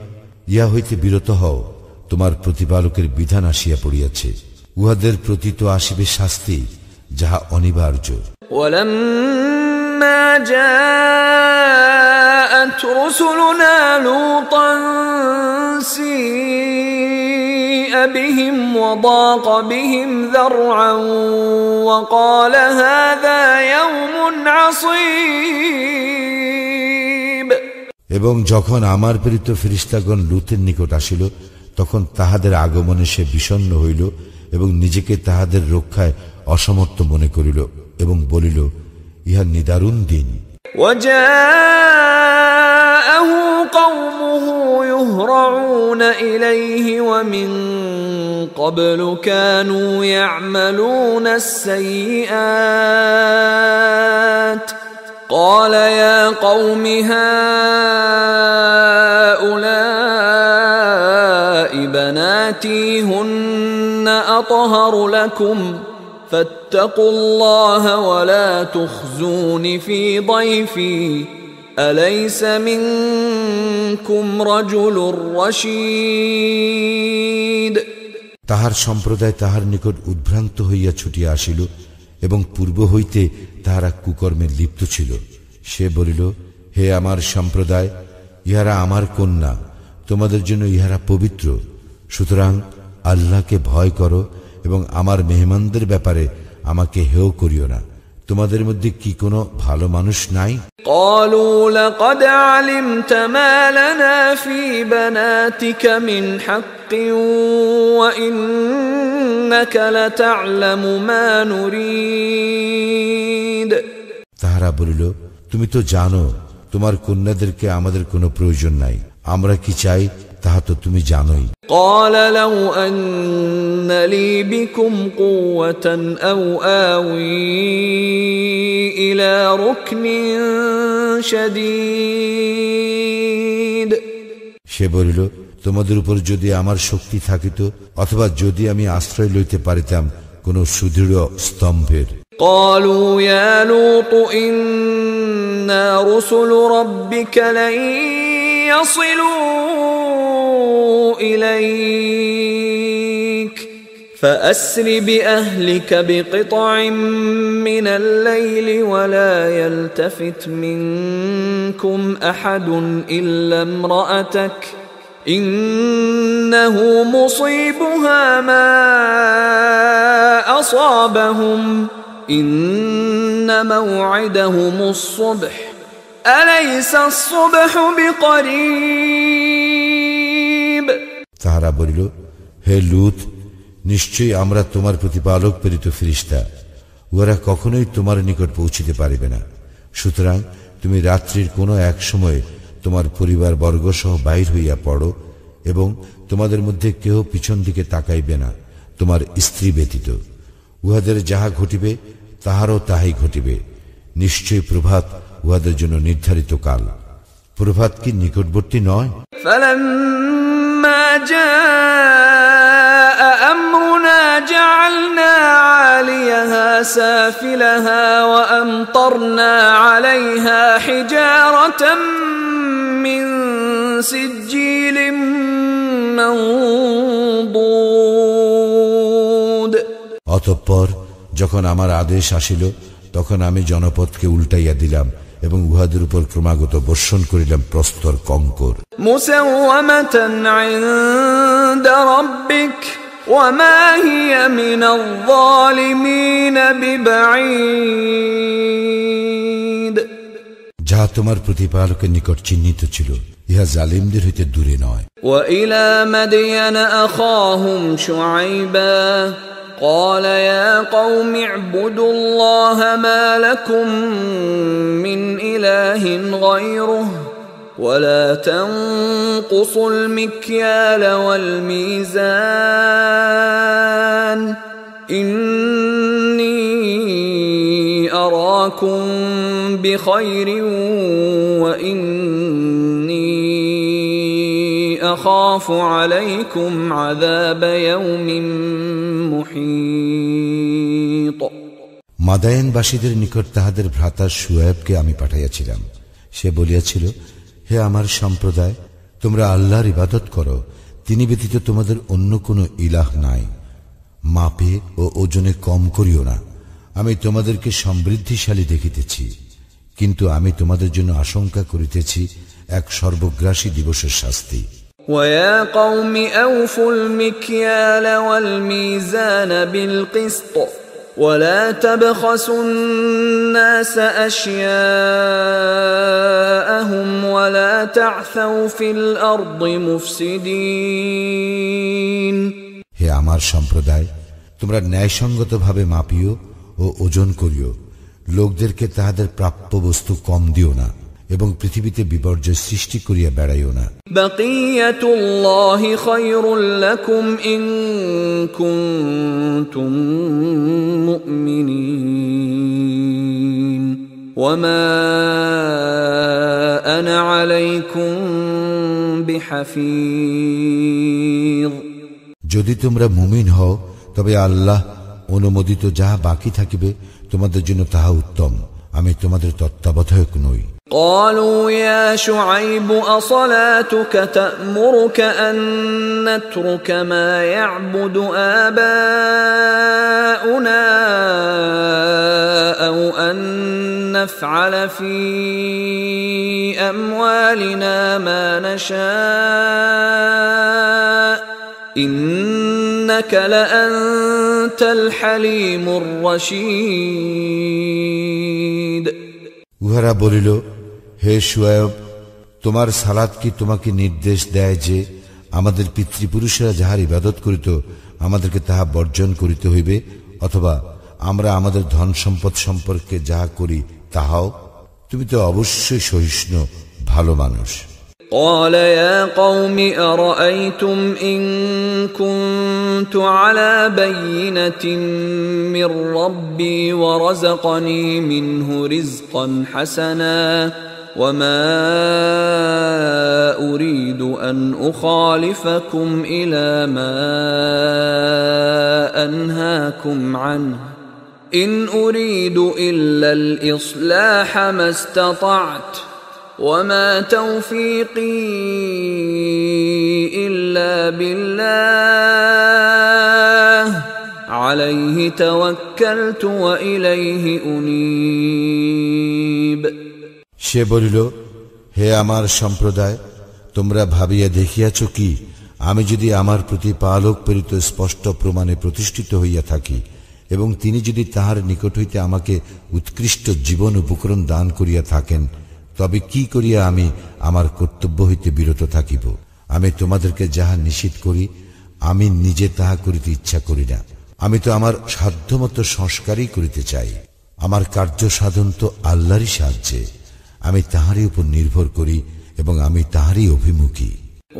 ইহা হইতে বিরত হও, তোমার প্রতিপালকের বিধান আসিয়া পড়িয়াছে, উহাদের প্রতি তো আসিবে শাস্তি যাহা অনিবার্য। وَلَمَّا جَاءَتْ رُسُلُنَا لُوطًا سِيءَ بِهِمْ وَضَاقَ بِهِمْ ذَرْعًا وَقَالَ هَذَا يَوْمٌ عَصِيبٌ। এবং যখন আমার প্রেরিত ফেরেশতাগণ লূতের নিকট আসিল, তখন তাহাদের আগমনে সে বিষণ্ণ হইল এবং নিজেকে তাহাদের রক্ষায় অসমর্থ মনে করিল এবং বলিল, ইহা নিদারুণ দিন। وَجَاءَهُ قَوْمُهُ يُهْرَعُونَ إِلَيْهِ وَمِن قَبْلُ كَانُوا يَعْمَلُونَ السَّيِّئَاتِ قَالَ يَا قَوْمِ هَؤُلَاءِ بَنَاتِي هُنَّ أَطْهَرُ لَكُمْ فاتقوا الله ولا تخزون في ضيفي أليس منكم رجل رشيد। তাহার সম্প্রদায় তাহার নিকট উদ্ভ্রান্ত হইয়া ছুটিয়া আসিল এবং পূর্ব হইতে তাহারা কুকর্মে লিপ্ত ছিল। সে বলিল, হে আমার সম্প্রদায়, ইহারা আমার কন্যা, তোমাদের জন্য ইহারা পবিত্র, সুতরাং আল্লাহকে ভয় করো এবং আমার মেহমানদের ব্যাপারে আমাকে হেয় করিও না। তোমাদের মধ্যে কি কোনো ভালো মানুষ নাই? قالوا لقد علمت ما لنا في بناتك من حق وإنك لتعلم ما نريد। তাহারা বলিল, তুমি তো জানো তোমার কন্যাদেরকে আমাদের কোনো প্রয়োজন নাই, আমরা কি চাই তাহা তো তুমি জানোই। قال لو أن لي بكم قوة أو آوي إلى ركن شديد। সে বলিল, তোমাদের উপর যদি আমার শক্তি থাকিত অথবা যদি আমি আশ্রয় লইতে পারিতাম কোন সুদৃঢ় স্তম্ভের। قالوا يا لوط إنا رسل ربك لن يصلوا إليك فأسر بأهلك بقطع من الليل ولا يلتفت منكم أحد إلا امرأتك إنه مصيبها ما أصابهم إن موعدهم الصبح أليس الصبح بقريب তাহারা বলিল, হে লূত, নিশ্চয়ই আমরা তোমার প্রতিপালক প্রেরিত ফেরেশতা, উহারা কখনোই তোমার নিকট পৌঁছিতে পারিবে না। সুতরাং তুমি রাত্রির কোনো এক সময়ে তোমার পরিবার বর্গ সহ বাহির হইয়া পড়ো এবং তোমাদের মধ্যে কেহ পিছন দিকে তাকাইবে না, তোমার স্ত্রী ব্যতীত। উহাদের যাহা ঘটিবে তাহারও তাহাই ঘটিবে। নিশ্চয়ই প্রভাত উহাদের জন্য নির্ধারিত কাল। প্রভাত কি নিকটবর্তী নয়? فلما جاء أمرنا جعلنا عاليها سافلها وأمطرنا عليها حجارة من سجيل منضود অতঃপর যখন আমার আদেশ আসিল, তখন আমি জনপদকে উল্টাইয়া দিলাম এবং উহাদের উপর ক্রমাগত বর্ষণ করিলাম প্রস্তর কঙ্কর। মুসাওয়ামাতান ইনদা রাব্বিক ওয়া মা হিয়া মিনাল যালিমিন বিবাঈদ, যাহা তোমার প্রতিপালকের নিকট চিহ্নিত ছিল, ইহা জালিমদের হইতে দূরে নয়। ওয়া ইলা মাদয়ান আখাহুম শুআইবা قال يا قوم اعبدوا الله ما لكم من إله غيره ولا تنقصوا المكيال والميزان إني أراكم بخير وإني أخاف عليكم عذاب يوم محيط। মাদায়েনবাসীদের নিকট তাহাদের ভ্রাতা শুয়ায়বকে আমি পাঠাইয়াছিলাম। সে বলিয়াছিল, হে আমার সম্প্রদায়, তোমরা আল্লাহর ইবাদত করো, তিনি ব্যতীত তোমাদের অন্য কোনো ইলাহ নাই। মাপে ও ওজনে কম করিও না। আমি তোমাদেরকে সমৃদ্ধিশালী দেখিতেছি, কিন্তু আমি তোমাদের জন্য আশঙ্কা করিতেছি এক সর্বগ্রাসী দিবসের শাস্তি। وَيَا قَوْمِ أَوْفُوا الْمِكْيَالَ وَالْمِيزَانَ بِالْقِسْطِ وَلَا تَبْخَسُوا النَّاسَ أَشْيَاءَهُمْ وَلَا تَعْثَوْا فِي الْأَرْضِ مُفْسِدِينَ। হে আমার সম্প্রদায়, তোমরা ন্যায়সঙ্গতভাবে মাপিও ও ওজন করিও, লোকদেরকে তাহাদের প্রাপ্য বস্তু কম দিও না এবং পৃথিবীতে বিপর্যয় সৃষ্টি করিয়া বেড়াইও না। বাকিয়াতুল্লাহি খায়রুল লাকুম ইন কুনতুম মুমিনিন ওয়া মা আনা আলাইকুম বিহাফিজ। যদি তোমরা মুমিন হও, তবে আল্লাহ অনুমোদিত যাহা বাকি থাকিবে তোমাদের জন্য তাহা উত্তম, আমি তোমাদের তত্ত্বাবধায়ক নই। قالوا يا شعيب أصلاتك تأمرك أن نترك ما يعبد آباؤنا أو أن نفعل في أموالنا ما نشاء إنك لأنت الحليم الرشيد। উহারা বলিল, হে শুয়ায়ব, তোমার সালাত কি তোমাকে নির্দেশ দেয় যে আমাদের পিতৃপুরুষেরা যাহার ইবাদত করিত আমাদেরকে তাহা বর্জন করিতে হইবে, অথবা আমরা আমাদের ধন সম্পদ সম্পর্কে যাহা করি তাহাও? তুমি তো অবশ্যই সহিষ্ণু, ভালো মানুষ। قال يا قوم أرأيتم إن كنت على بينة من ربي ورزقني منه رزقا حسنا وما أريد أن أخالفكم إلى ما أنهاكم عنه إن أريد إلا الإصلاح ما استطعت وما توفيقي إلا بالله عليه توكلت وإليه أنيب সে বলিল, হে আমার সম্প্রদায়, তোমরা ভাবিয়া দেখিয়াছ কি, আমি যদি আমার প্রতিপালক প্রেরিত স্পষ্ট প্রমাণে প্রতিষ্ঠিত হইয়া থাকি এবং তিনি যদি তাহার নিকট হইতে আমাকে উৎকৃষ্ট জীবন উপকরণ দান করিয়া থাকেন, তবে কি করিয়া আমি আমার কর্তব্য হইতে বিরত থাকিব? আমি তোমাদেরকে যাহা নিষেধ করি আমি নিজে তাহা করিতে ইচ্ছা করি না। আমি তো আমার সাধ্যমতো সংস্কারই করিতে চাই। আমার কার্য সাধন তো আল্লাহরই সাহায্যে, আমি তাহারই উপর নির্ভর করি এবং আমি তাহারই অভিমুখী।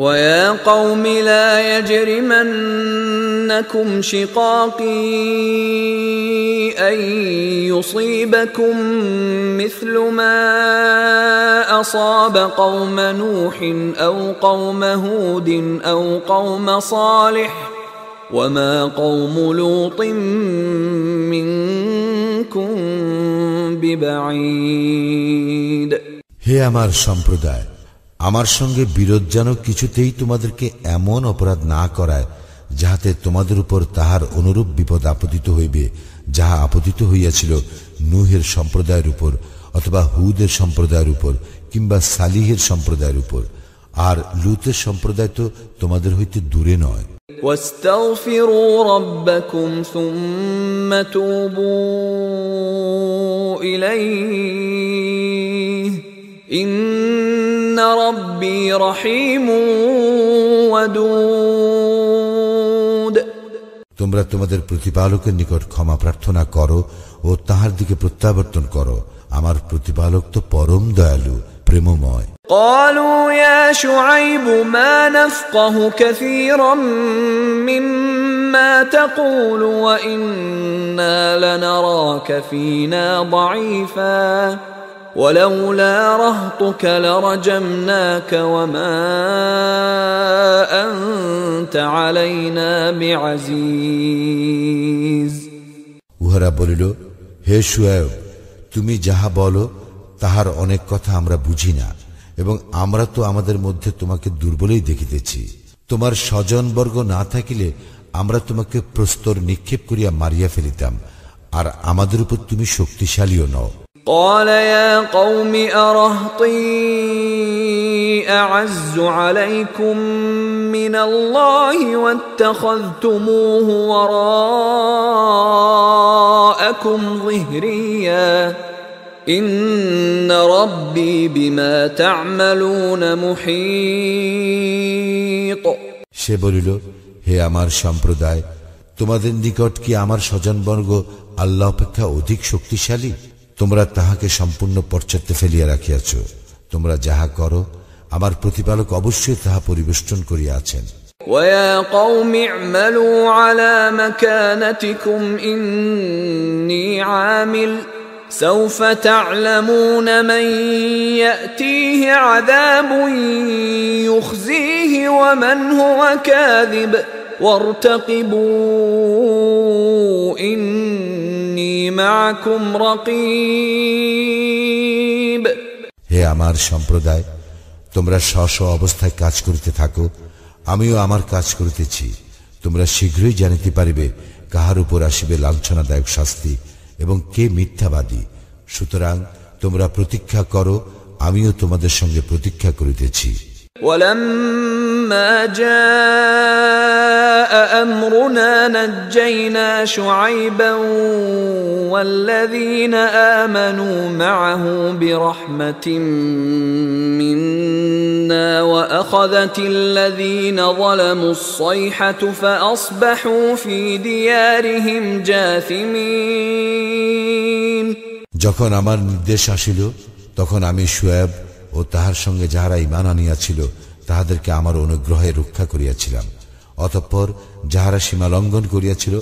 وَيَا قَوْمِ لَا يَجْرِمَنَّكُمْ شِقَاقِي أَن يُصِيبَكُم مِّثْلُ مَا أَصَابَ قَوْمَ نُوحٍ أَوْ قَوْمَ هُودٍ أَوْ قَوْمَ صَالِحٍ وَمَا قَوْمُ لُوطٍ مِّنكُم بِبَعِيدٍ। হে আমার সম্প্রদায়, আমার সঙ্গে বিরোধ যেন কিছুতেই তোমাদেরকে এমন অপরাধ না করায় যাহাতে তোমাদের উপর তাহার অনুরূপ বিপদ আপতিত হইবে যাহা আপতিত হইয়াছিল নূহের সম্প্রদায়ের উপর অথবা হুদের সম্প্রদায়ের উপর কিংবা সালিহের সম্প্রদায়ের উপর। আর লূতের সম্প্রদায় তো তোমাদের হইতে দূরে নয়। واستغفروا ربكم ثم توبوا إليه إن ربي رحيم ودود। তোমরা তোমাদের প্রতিপালকের নিকট ক্ষমা প্রার্থনা করো ও তাহার দিকে প্রত্যাবর্তন করো, আমার প্রতিপালক তো পরম দয়ালু প্রেমময়। قالوا يا شعيب ما نفقه كثيرا مما تقول وإنا لنراك فينا ضعيفا ولولا رهطك لرجمناك وما أنت علينا بعزيز। উহারা বলিল, হে শুআয়ব, তুমি যাহা বলো তাহার অনেক কথা আমরা বুঝি না এবং আমরা তো আমাদের মধ্যে তোমাকে দুর্বলই দেখিতেছি। তোমার স্বজনবর্গ না থাকিলে আমরা তোমাকে প্রস্তর নিক্ষেপ করিয়া মারিয়া ফেলিতাম, আর আমাদের উপর তুমি শক্তিশালীও নও। قال يا قوم أرهطي أعز عليكم من الله واتخذتموه وراءكم ظهريا إن ربي بما تعملون محيط। সে বলিল, হে আমার সম্প্রদায়, তোমাদের নিকট কি আমার স্বজনবর্গ আল্লাহ অপেক্ষা অধিক শক্তিশালী? তোমরা তাহাকে সম্পূর্ণ পশ্চাতে ফেলিয়া রাখিয়াছ। তোমরা যাহা করো আমার প্রতিপালক অবশ্যই তাহা পরিবেষ্টন করিয়া আছেন। وَيَا قَوْمِ اعْمَلُوا عَلَى مَكَانَتِكُمْ إِنِّي عَامِلٌ سَوْفَ تَعْلَمُونَ مَنْ يَأْتِيهِ عَذَابٌ يُخْزِيهِ وَمَنْ هُوَ كَاذِبٌ وَارْتَقِبُوا إِنِّي مَعَكُمْ رَقِيبٌ। হে আমার সম্প্রদায়, তোমরা স্ব অবস্থায় কাজ করিতে থাকো, আমিও আমার কাজ করিতেছি। তোমরা শীঘ্রই জানিতে পারিবে কাহার উপর আসিবে লাঞ্ছনাদায়ক শাস্তি এবং কে মিথ্যাবাদী। সুতরাং তোমরা প্রতীক্ষা করো, আমিও তোমাদের সঙ্গে প্রতীক্ষা করিতেছি। ولما جاء أمرنا نجينا شعيبا والذين آمنوا معه برحمة منا وأخذت الذين ظلموا الصيحة فأصبحوا في ديارهم جاثمين। যখন আমার নির্দেশ আসিল তখন আমি শুআয়ব ও তাহার সঙ্গে যাহারা ঈমান আনিয়াছিল তাহাদেরকে আমার অনুগ্রহে রক্ষা করিয়াছিলাম। অতঃপর যাহারা সীমা লঙ্ঘন করিয়াছিল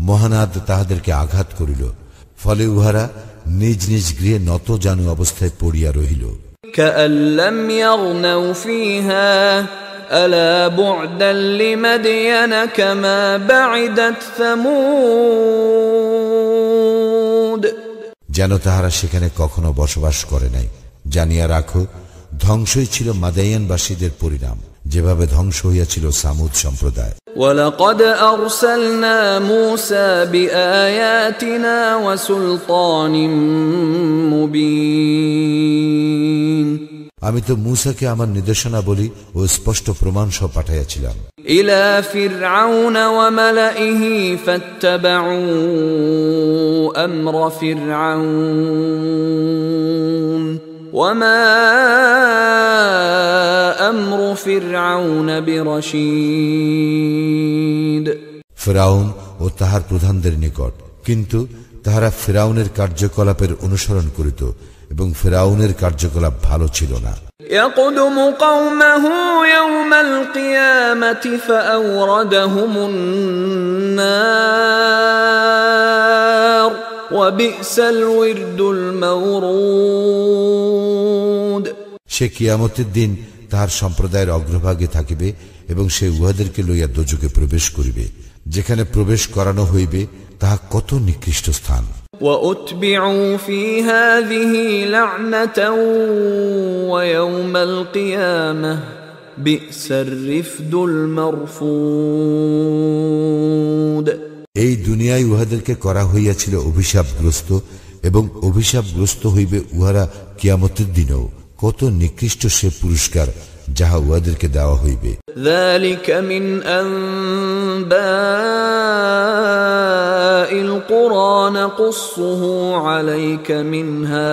মহানাদ তাহাদেরকে আঘাত করিল, ফলে উহারা নিজ নিজ গৃহে নত জানু অবস্থায় পড়িয়া রহিল। كأن لم يغنوا فيها ألا بعدا لمدين كما بعدت ثمود যেন তাহারা সেখানে কখনো বসবাস করে নাই। জানিয়া রাখো, ধ্বংসই ছিল মাদায়ানবাসীদের পরিণাম, যেভাবে ধ্বংস হইয়াছিল সামুদ সম্প্রদায়। ولقد أرسلنا موسى بآياتنا وسلطان مبين আমি তো মূসাকে আমার নির্দেশনা বলি ও স্পষ্ট প্রমাণ সহ পাঠাইয়াছিলাম। إلى فرعون وملئه فاتبعوا أمر فرعون وما أمر فرعون برشيد ফিরআউন ও তাহার প্রধানদের নিকট, কিন্তু তাহারা ফিরআউনের কার্যকলাপের অনুসরণ করিত এবং ফিরআউনের কার্যকলাপ ভালো ছিল না। يقدم قومه يوم القيامة فأوردهم النار وبئس الورد المورود সে কিয়ামতের দিন তাহার সম্প্রদায়ের অগ্রভাগে থাকিবে এবং সে উহাদেরকে লইয়া দোজকে প্রবেশ করিবে, যেখানে প্রবেশ করানো হইবে তাহা কত নিকৃষ্ট স্থান। وأتبعوا في هذه لعنة ويوم القيامة بئس الرفد المرفود এই দুনিয়ায় উহাদেরকে করা হইয়াছিল অভিশাপগ্রস্ত, এবং অভিশাপগ্রস্ত হইবে উহারা কিয়ামতের দিনেও। কত নিকৃষ্ট সে পুরস্কার যাহা উহাদেরকে দেওয়া হইবে। ذلك من أنباء القرى نقصه عليك منها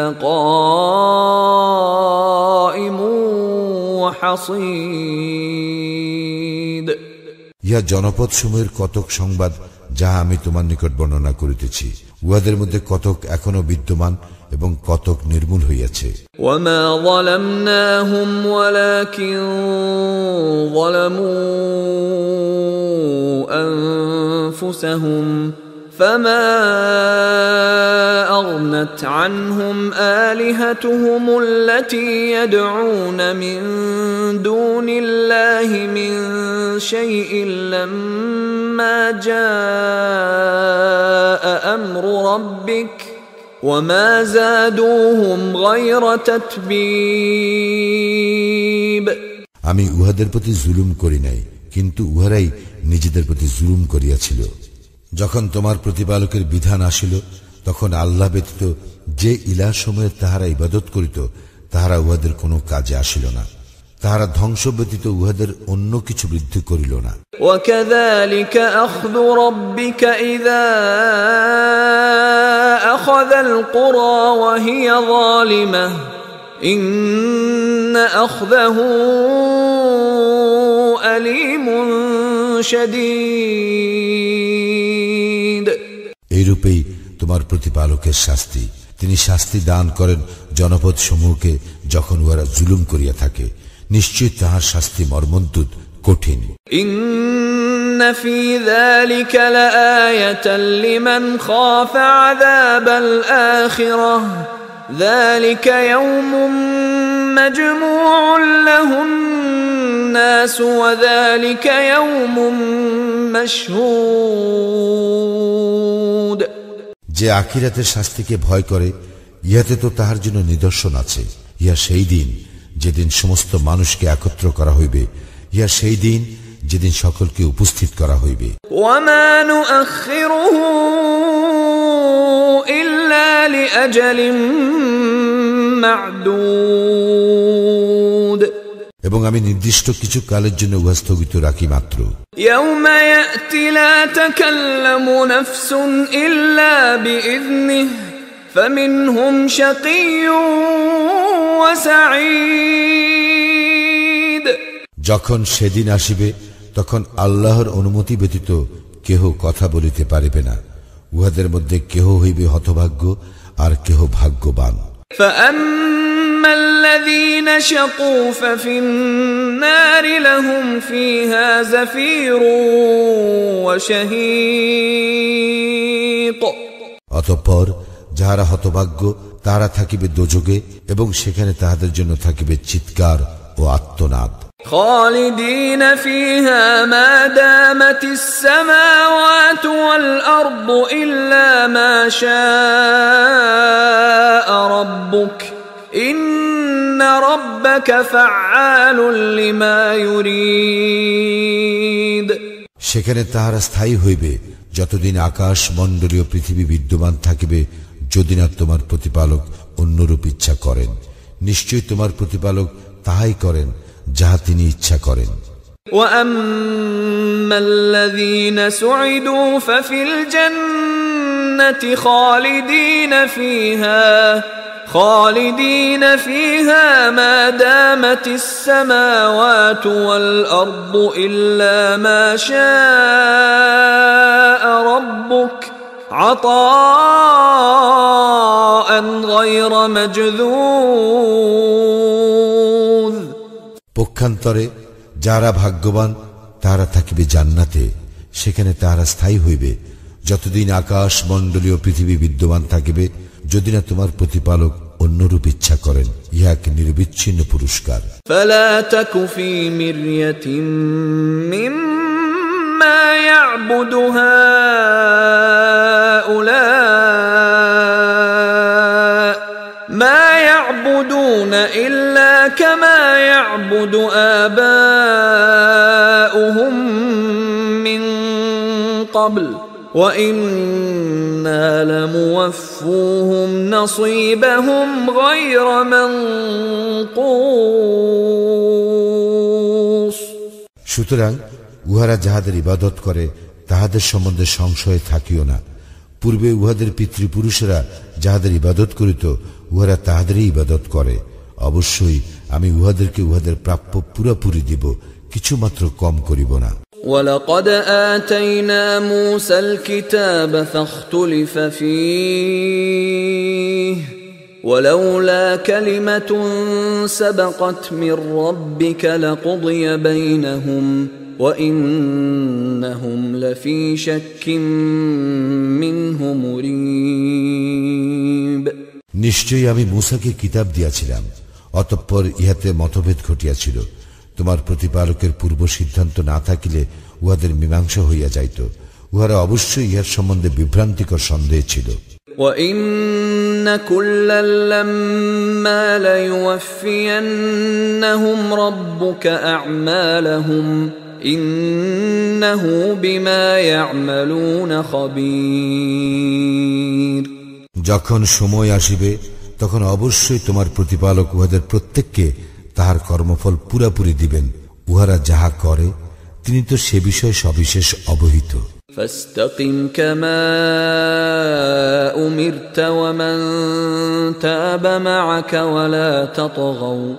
قائم وحصيد ইহা জনপদ সমূহের কতক সংবাদ যাহা আমি তোমার নিকট বর্ণনা করিতেছি, উহাদের মধ্যে কতক এখনো বিদ্যমান এবং কতক নির্মূল হইয়াছে। وما ظلمناهم ولكن ظلموا أنفسهم فما أغنت عنهم آلهتهم التي يدعون من دون الله من شيء لما جاء أمر ربك وما زادوهم غير تتبيب আমি উহাদের প্রতি জুলুম করি নাই, কিন্তু উহারাই নিজেদের প্রতি জুলুম করিয়াছিল। যখন তোমার প্রতিপালকের বিধান আসিল, তখন আল্লাহ ব্যতীত যে ইলাহ সমূহের তাহারা ইবাদত করিত, তাহারা উহাদের কোনো কাজে আসিল না। তাহারা ধ্বংস ব্যতীত উহাদের অন্য কিছু বৃদ্ধি করিল না। وكذلك أخذ ربك إذا أخذ القرى وهي ظالمة إن أخذه أليم شديد এইরূপেই তোমার প্রতিপালকের শাস্তি, তিনি শাস্তি দান করেন জনপদ সমূহকে যখন উহারা জুলুম করিয়া থাকে। নিশ্চয় তাহার শাস্তি মর্মন্তুদ, কঠিন। إن في ذلك لآية لمن خاف عذاب الآخرة ذلك يوم مجموع له الناس وذلك يوم مشهود যে আখিরাতের শাস্তিকে ভয় করে, ইহাতে তো তাহার জন্য নিদর্শন আছে। ইহা সেই দিন যেদিন সমস্ত মানুষকে একত্র করা হইবে, ইহা সেই দিন যেদিন সকলকে উপস্থিত করা হইবে। وما نؤخره إلا لأجل معدود এবং আমি নির্দিষ্ট কিছু কালের জন্য উহা স্থগিত রাখি মাত্র। يوم يأتي لا تكلم نفس إلا بإذنه فمنهم شقي وسعيد যখন সেদিন আসিবে, তখন আল্লাহর অনুমতি ব্যতীত কেহ কথা বলিতে পারিবে না। উহাদের মধ্যে কেহ হইবে হতভাগ্য, আর কেহ ভাগ্যবান। فأما الذين شقوا ففي النار لهم فيها زفير وشهيق অতঃপর যাহারা হতভাগ্য, তাহারা থাকিবে দোজগে, এবং সেখানে তাহাদের জন্য থাকিবে চিৎকার ও আর্তনাদ। خالدين فيها ما دامت السماوات والأرض إلا ما شاء ربك إن ربك فعال لما يريد সেখানে তাহারা স্থায়ী হইবে যতদিন আকাশ মণ্ডলীয় পৃথিবী বিদ্যমান থাকিবে, যদি না তোমার প্রতিপালক অন্যরূপ ইচ্ছা করেন। নিশ্চয়ই তোমার প্রতিপালক তাহাই করেন যাহা তিনি ইচ্ছা করেন। وَأَمَّا الَّذِينَ سُعِدُوا فَفِي الْجَنَّةِ خَالِدِينَ فِيهَا مَا دَامَتِ السَّمَاوَاتُ وَالْأَرْضُ إِلَّا مَا شَاءَ رَبُّكَ عَطَاءً غَيْرَ مَجْذُوذٍ পক্ষান্তরে যারা ভাগ্যবান তাহারা থাকিবে জান্নাতে, সেখানে তাহারা স্থায়ী হইবে যতদিন আকাশ মণ্ডলীয় পৃথিবী বিদ্যমান থাকিবে, যদি না তোমার প্রতিপালক অন্যরূপ ইচ্ছা করেন। ইহা এক নিরবিচ্ছিন্ন পুরস্কার। فلا تك في مرية مما يعبد هؤلاء ما يعبدون إلا كما يعبد آباؤهم من قبل وَإِنَّا لَمُوَفُّوهُمْ نَصِيبَهُمْ غَيْرَ مَنْقُوصٍ সুতরাং উহারা যাহাদের ইবাদত করে তাহাদের সম্বন্ধে সংশয়ে থাকিও না। পূর্বে উহাদের পিতৃপুরুষেরা যাহাদের ইবাদত করিত, উহারা তাহাদেরই ইবাদত করে। অবশ্যই আমি উহাদেরকে উহাদের প্রাপ্য পুরাপুরি দিব, কিছুমাত্র কম করিব না। وَلَقَدْ آتَيْنَا مُوسَى الْكِتَابَ فَاخْتُلِفَ فِيهِ وَلَوْلَا كَلِمَةٌ سَبَقَتْ مِنْ رَبِّكَ لَقُضِيَ بَيْنَهُمْ وَإِنَّهُمْ لَفِي شَكٍّ مِّنْهُ مُرِيبٍ নিশ্চয়ই আমি মূসাকে কিতাব দিয়াছিলাম, অতঃপর ইহাতে মতভেদ ঘটিয়াছিল। তোমার প্রতিপালকের পূর্ব সিদ্ধান্ত না থাকিলে উহাদের মীমাংসা হইয়া যাইত। উহারা অবশ্যই ইহার সম্বন্ধে বিভ্রান্তিকর সন্দেহ ছিল। وَإِنَّ كُلًّا لَّمَّا لَيُوَفِّيَنَّهُمْ رَبُّكَ أَعْمَالَهُمْ إِنَّهُ بِمَا يَعْمَلُونَ خَبِيرٌ যখন সময় আসিবে তখন অবশ্যই তোমার প্রতিপালক উহাদের প্রত্যেককে তাহার কর্মফল পুরাপুরি দিবেন। উহারা যাহা করে তিনি তো সে বিষয়ে সবিশেষ অবহিত। فاستقم كما أمرت ومن تاب معك ولا تطغوا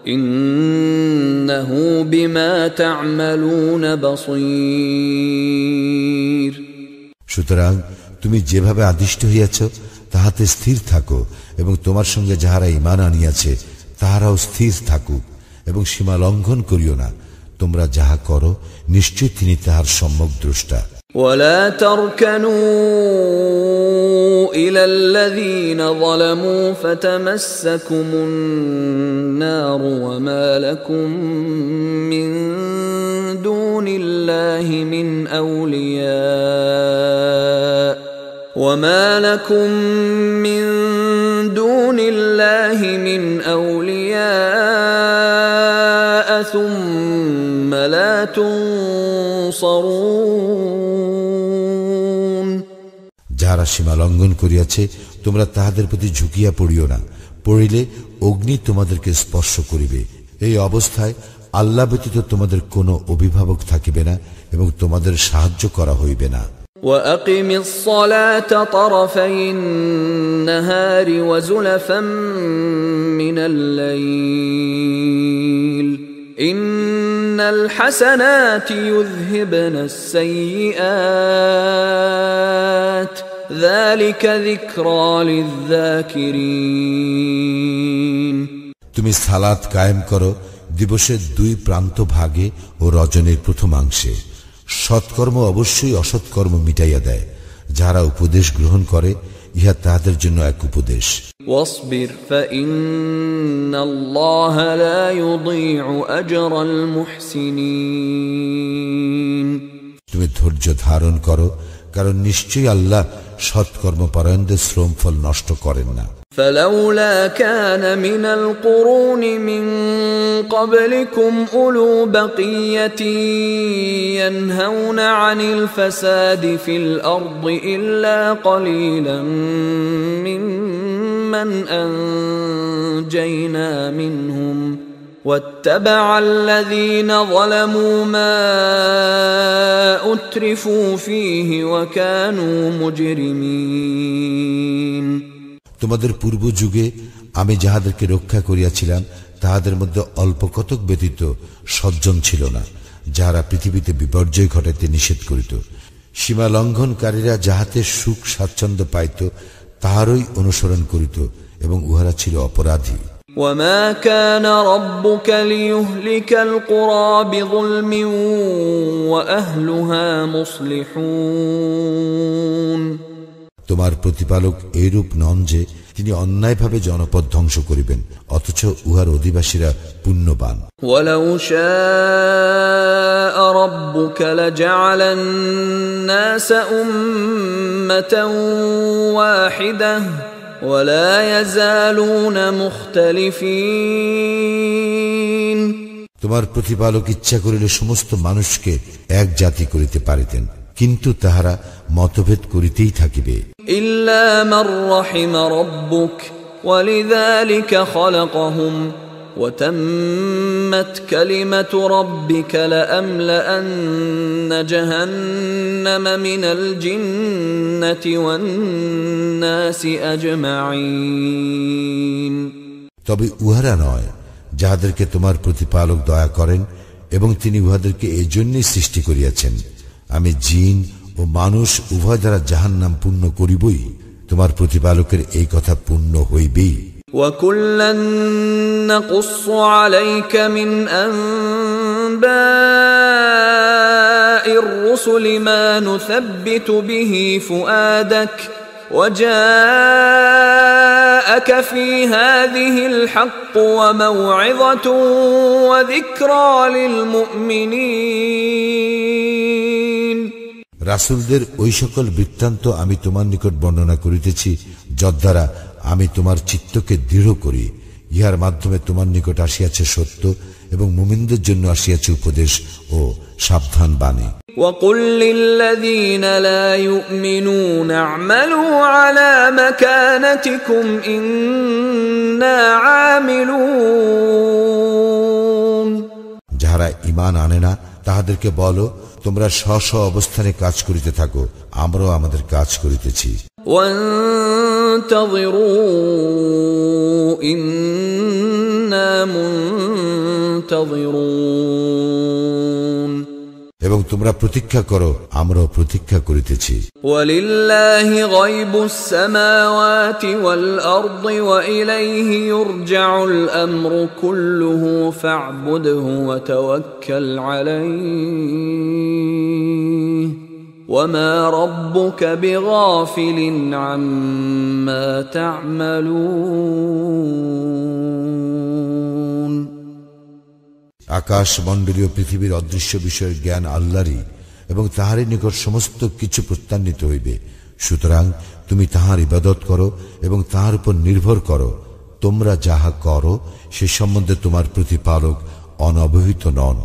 إنه بما تعملون بصير সুতরাং তুমি যেভাবে আদিষ্ট হইয়াছ তাহাতে স্থির থাকো, এবং তোমার সঙ্গে যাহারা ঈমান আনিয়াছে তাহারাও স্থির থাকুক, এবং সীমা লঙ্ঘন করিও না। তোমরা যাহা করো নিশ্চয় তিনি তাহার সম্যক দ্রষ্টা। ولا تركنوا إلى الذين ظلموا فتمسكم النار وما لكم من دون الله من أولياء ثم لا تنصرون যারা সীমা লঙ্ঘন করিয়াছে তোমরা তাহাদের প্রতি ঝুঁকিয়া পড়িও না, পড়িলে অগ্নি তোমাদেরকে স্পর্শ করিবে। এই অবস্থায় আল্লাহ ব্যতীত তোমাদের কোনো অভিভাবক থাকিবে না এবং তোমাদের সাহায্য করা হইবে না। وَأَقِمِ الصَّلَاةَ طَرَفَيِ النَّهَارِ وَزُلَفًا مِّنَ اللَّيْلِ إِنَّ الْحَسَنَاتِ يُذْهِبْنَ السَّيِّئَاتِ ذَلِكَ ذِكْرَى لِلذَّاكِرِينَ তুমি সালাত কায়েম করো দিবসের দুই প্রান্ত ভাগে ও রজনীর প্রথমাংশে। সৎকর্ম অবশ্যই অসৎকর্ম মিটাইয়া দেয়। যারা উপদেশ গ্রহণ করে ইহা তাহাদের জন্য এক উপদেশ। واصبر فإن الله لا يضيع أجر المحسنين তুমি ধৈর্য ধারণ করো, কারণ নিশ্চয়ই আল্লাহ সৎকর্মপরায়ণদের শ্রমফল নষ্ট করেন না। فلولا كان من القرون من قبلكم أولو بقية ينهون عن الفساد في الأرض إلا قليلا ممن أنجينا منهم واتبع الذين ظلموا ما أترفوا فيه وكانوا مجرمين তোমাদের পূর্ব যুগে আমি যাহাদেরকে রক্ষা করিয়াছিলাম তাহাদের মধ্যে অল্প কতক ব্যতীত সজ্জন ছিল না, যাহারা পৃথিবীতে বিপর্যয় ঘটাইতে নিষেধ করিত। সীমা লঙ্ঘনকারীরা যাহাতে সুখ স্বাচ্ছন্দ্য পাইত তাহারই অনুসরণ করিত এবং উহারা ছিল অপরাধী। وما كان ربك ليهلك القرى بظلم وأهلها مصلحون তোমার প্রতিপালক এইরূপ নন যে তিনি অন্যায়ভাবে জনপদ ধ্বংস করিবেন, অথচ উহার অধিবাসীরা পুণ্যবান। ولو شاء ربك لجعل الناس أمة واحدة ولا يزالون مختلفين তোমার প্রতিপালক ইচ্ছা করিলে সমস্ত মানুষকে এক জাতি করিতে পারিতেন, কিন্তু তাহারা মতভেদ করিতেই থাকিবে। إلا من رحم ربك ولذلك خلقهم وتمت كلمة ربك لأملأن جهنم من الجنة والناس أجمعين তবে উহারা নয় যাহাদেরকে তোমার প্রতিপালক দয়া করেন এবং তিনি উহাদেরকে এজন্যই সৃষ্টি করিয়াছেন। আমি জিন ও মানুষ উভয় দ্বারা জাহান্নাম পূর্ণ করিবই, তোমার প্রতিপালকের এই কথা পূর্ণ হইবেই। وَكُلًّا نَّقُصُّ عَلَيْكَ مِنْ أَنبَاءِ الرُّسُلِ مَا نُثَبِّتُ بِهِ فُؤَادَكَ وَجَاءَكَ فِي هَٰذِهِ الْحَقُّ وَمَوْعِظَةٌ وَذِكْرَىٰ لِلْمُؤْمِنِينَ রাসূলদের ওই সকল বৃত্তান্ত আমি তোমার নিকট বর্ণনা করিতেছি যদ্বারা আমি তোমার চিত্তকে দৃঢ় করি। ইহার মাধ্যমে তোমার নিকট আসিয়াছে সত্য এবং মুমিনদের জন্য আসিয়াছে উপদেশ ও সাবধান বাণী। وَقُل لِّلَّذِينَ لَا يُؤْمِنُونَ اعْمَلُوا عَلَى مَكَانَتِكُمْ إِنَّا عَامِلُونَ যাহারা ঈমান আনে না তাহাদেরকে বলো, তোমরা স্ব অবস্থানে কাজ করিতে থাকো, আমরাও আমাদের কাজ করিতেছি। وَانتَظِرُوا إِنَّا مُنتَظِرُونَ এবং তোমরা প্রতীক্ষা করো, আমরাও প্রতীক্ষা করিতেছি। وَلِلَّهِ غَيْبُ السَّمَاوَاتِ وَالْأَرْضِ وَإِلَيْهِ يُرْجَعُ الْأَمْرُ كُلُّهُ فَاعْبُدْهُ وَتَوَكَّلْ عَلَيْهِ وَمَا رَبُّكَ بِغَافِلٍ عَمَّا تَعْمَلُونَ আকাশ মণ্ডলীয় পৃথিবীর অদৃশ্য বিষয়ের জ্ঞান আল্লাহরই এবং তাহারই নিকট সমস্ত কিছু প্রত্যান্বিত হইবে। সুতরাং তুমি তাহার ইবাদত করো এবং তাহার উপর নির্ভর করো। তোমরা যাহা করো সে সম্বন্ধে তোমার প্রতিপালক অনবহিত নন।